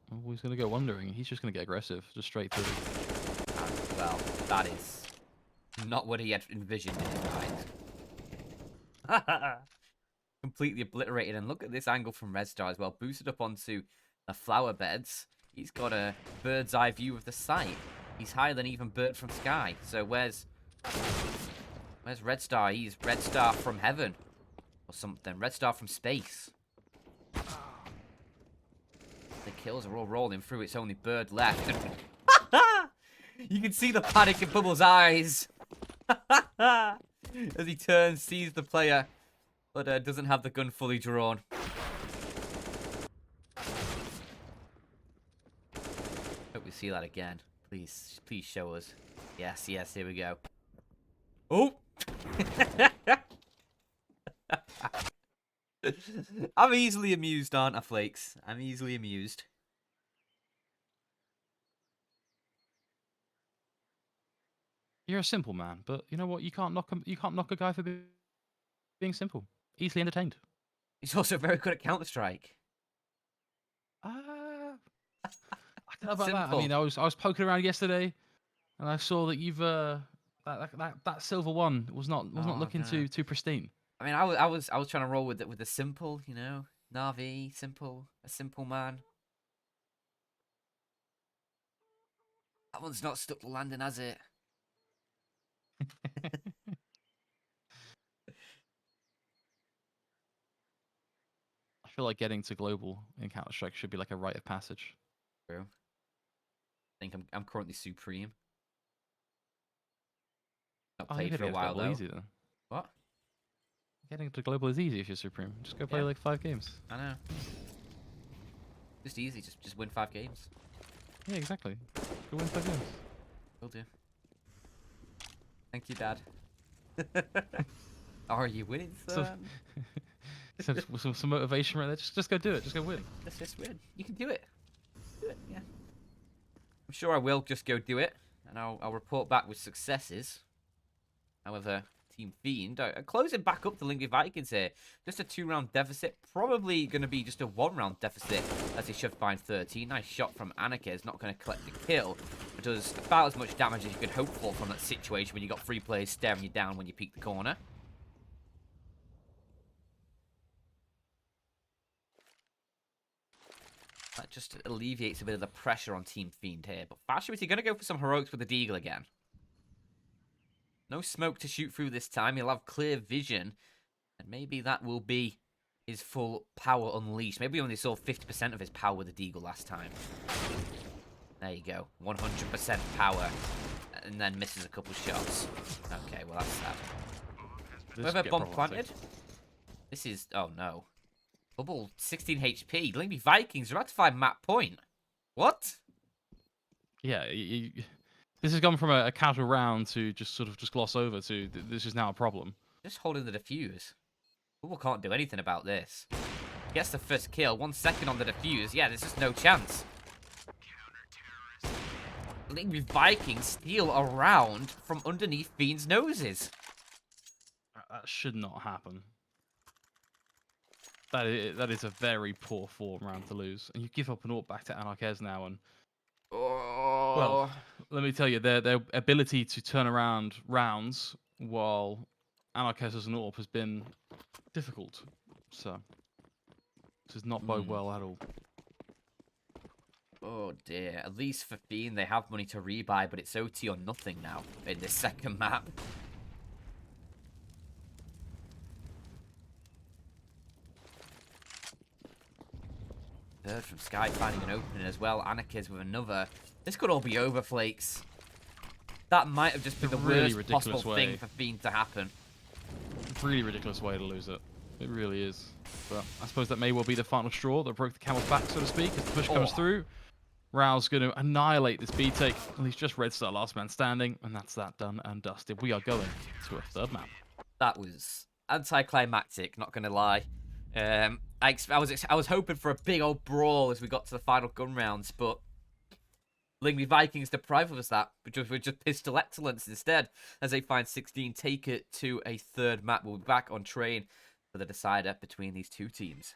Oh, he's going to go wondering. He's just going to get aggressive, just straight through. Well, that is not what he had envisioned in his mind. Completely obliterated. And look at this angle from Red Star as well. Boosted up onto the flower beds. He's got a bird's eye view of the site. He's higher than even Bird from Sky. So where's Red Star? He's Red Star from heaven. Or something. Red Star from space. The kills are all rolling through. It's only Bird left. You can see the panic in Bubble's eyes. As he turns, sees the player, but doesn't have the gun fully drawn. Hope we see that again. Please show us. Yes, here we go. Oh! I'm easily amused, aren't I, Flakes? I'm easily amused. You're a simple man, but you know what? You can't knock a guy for being simple. Easily entertained. He's also very good at Counter-Strike. I don't know about that. I mean, I was poking around yesterday, and I saw that you've that silver one was not looking too pristine. I mean, I was trying to roll with the simple, you know, Na'Vi, a simple man. That one's not stuck to landing, has it? I feel like getting to global in Counter-Strike should be like a rite of passage. True. I think I'm currently supreme. Not played for a while though. Easy, then. What? Getting to global is easy if you're supreme. Just go play like 5 games. I know. Just easy. Just win 5 games. Yeah, exactly. Go win 5 games. Will do. Thank you, Dad. Are you winning, son? Some motivation right there. Just go do it. Just go win. Just win. You can do it. Do it, yeah. I'm sure I will just go do it, and I'll report back with successes. However, Team Fiend are closing back up the Lyngby Vikings here. Just a 2-round deficit. Probably going to be just a 1-round deficit as he shoved by 13. Nice shot from Annika. Is not going to collect the kill, but does about as much damage as you could hope for from that situation when you got 3 players staring you down when you peek the corner. That just alleviates a bit of the pressure on Team Fiend here. But Fasher, is he going to go for some heroics with the Deagle again? No smoke to shoot through this time. He'll have clear vision. And maybe that will be his full power unleashed. Maybe we only saw 50% of his power with the Deagle last time. There you go. 100% power. And then misses a couple shots. Okay, well that's sad. Whoever bomb planted? This is... Oh no. Bubble 16 HP. Lyngby Vikings are about to find map point. What? Yeah, this has gone from a casual round to just gloss over to this is now a problem. Just holding the defuse. Bubble can't do anything about this. Gets the first kill. 1 second on the defuse. Yeah, there's just no chance. Lyngby Vikings steal a round from underneath Fiend's noses. That should not happen. That is a very poor form round to lose, and you give up an AWP back to Anarchez now, and well, Oh. let me tell you, their ability to turn around rounds while Anarchez as an AWP has been difficult. So this does not bode well at all. Oh dear. At least for Fiend, they have money to rebuy, but it's OT or nothing now in this second map. Third from Sky finding an opening as well. Anarchiz with another. This could all be over, Flakes. That might have just been the Really worst possible ridiculous thing way. for Fiend to happen. Really ridiculous way to lose it. It really is. But I suppose that may well be the final straw that broke the camel's back, so to speak, as the push comes through. Rao's going to annihilate this B take. Well, he's just Red Star last man standing, and that's that done and dusted. We are going to a third map. That was anticlimactic, not gonna lie. I was hoping for a big old brawl as we got to the final gun rounds, but Lyngby Vikings deprived us that, with just pistol excellence instead, as they find 16, take it to a third map. We'll be back on train for the decider between these two teams.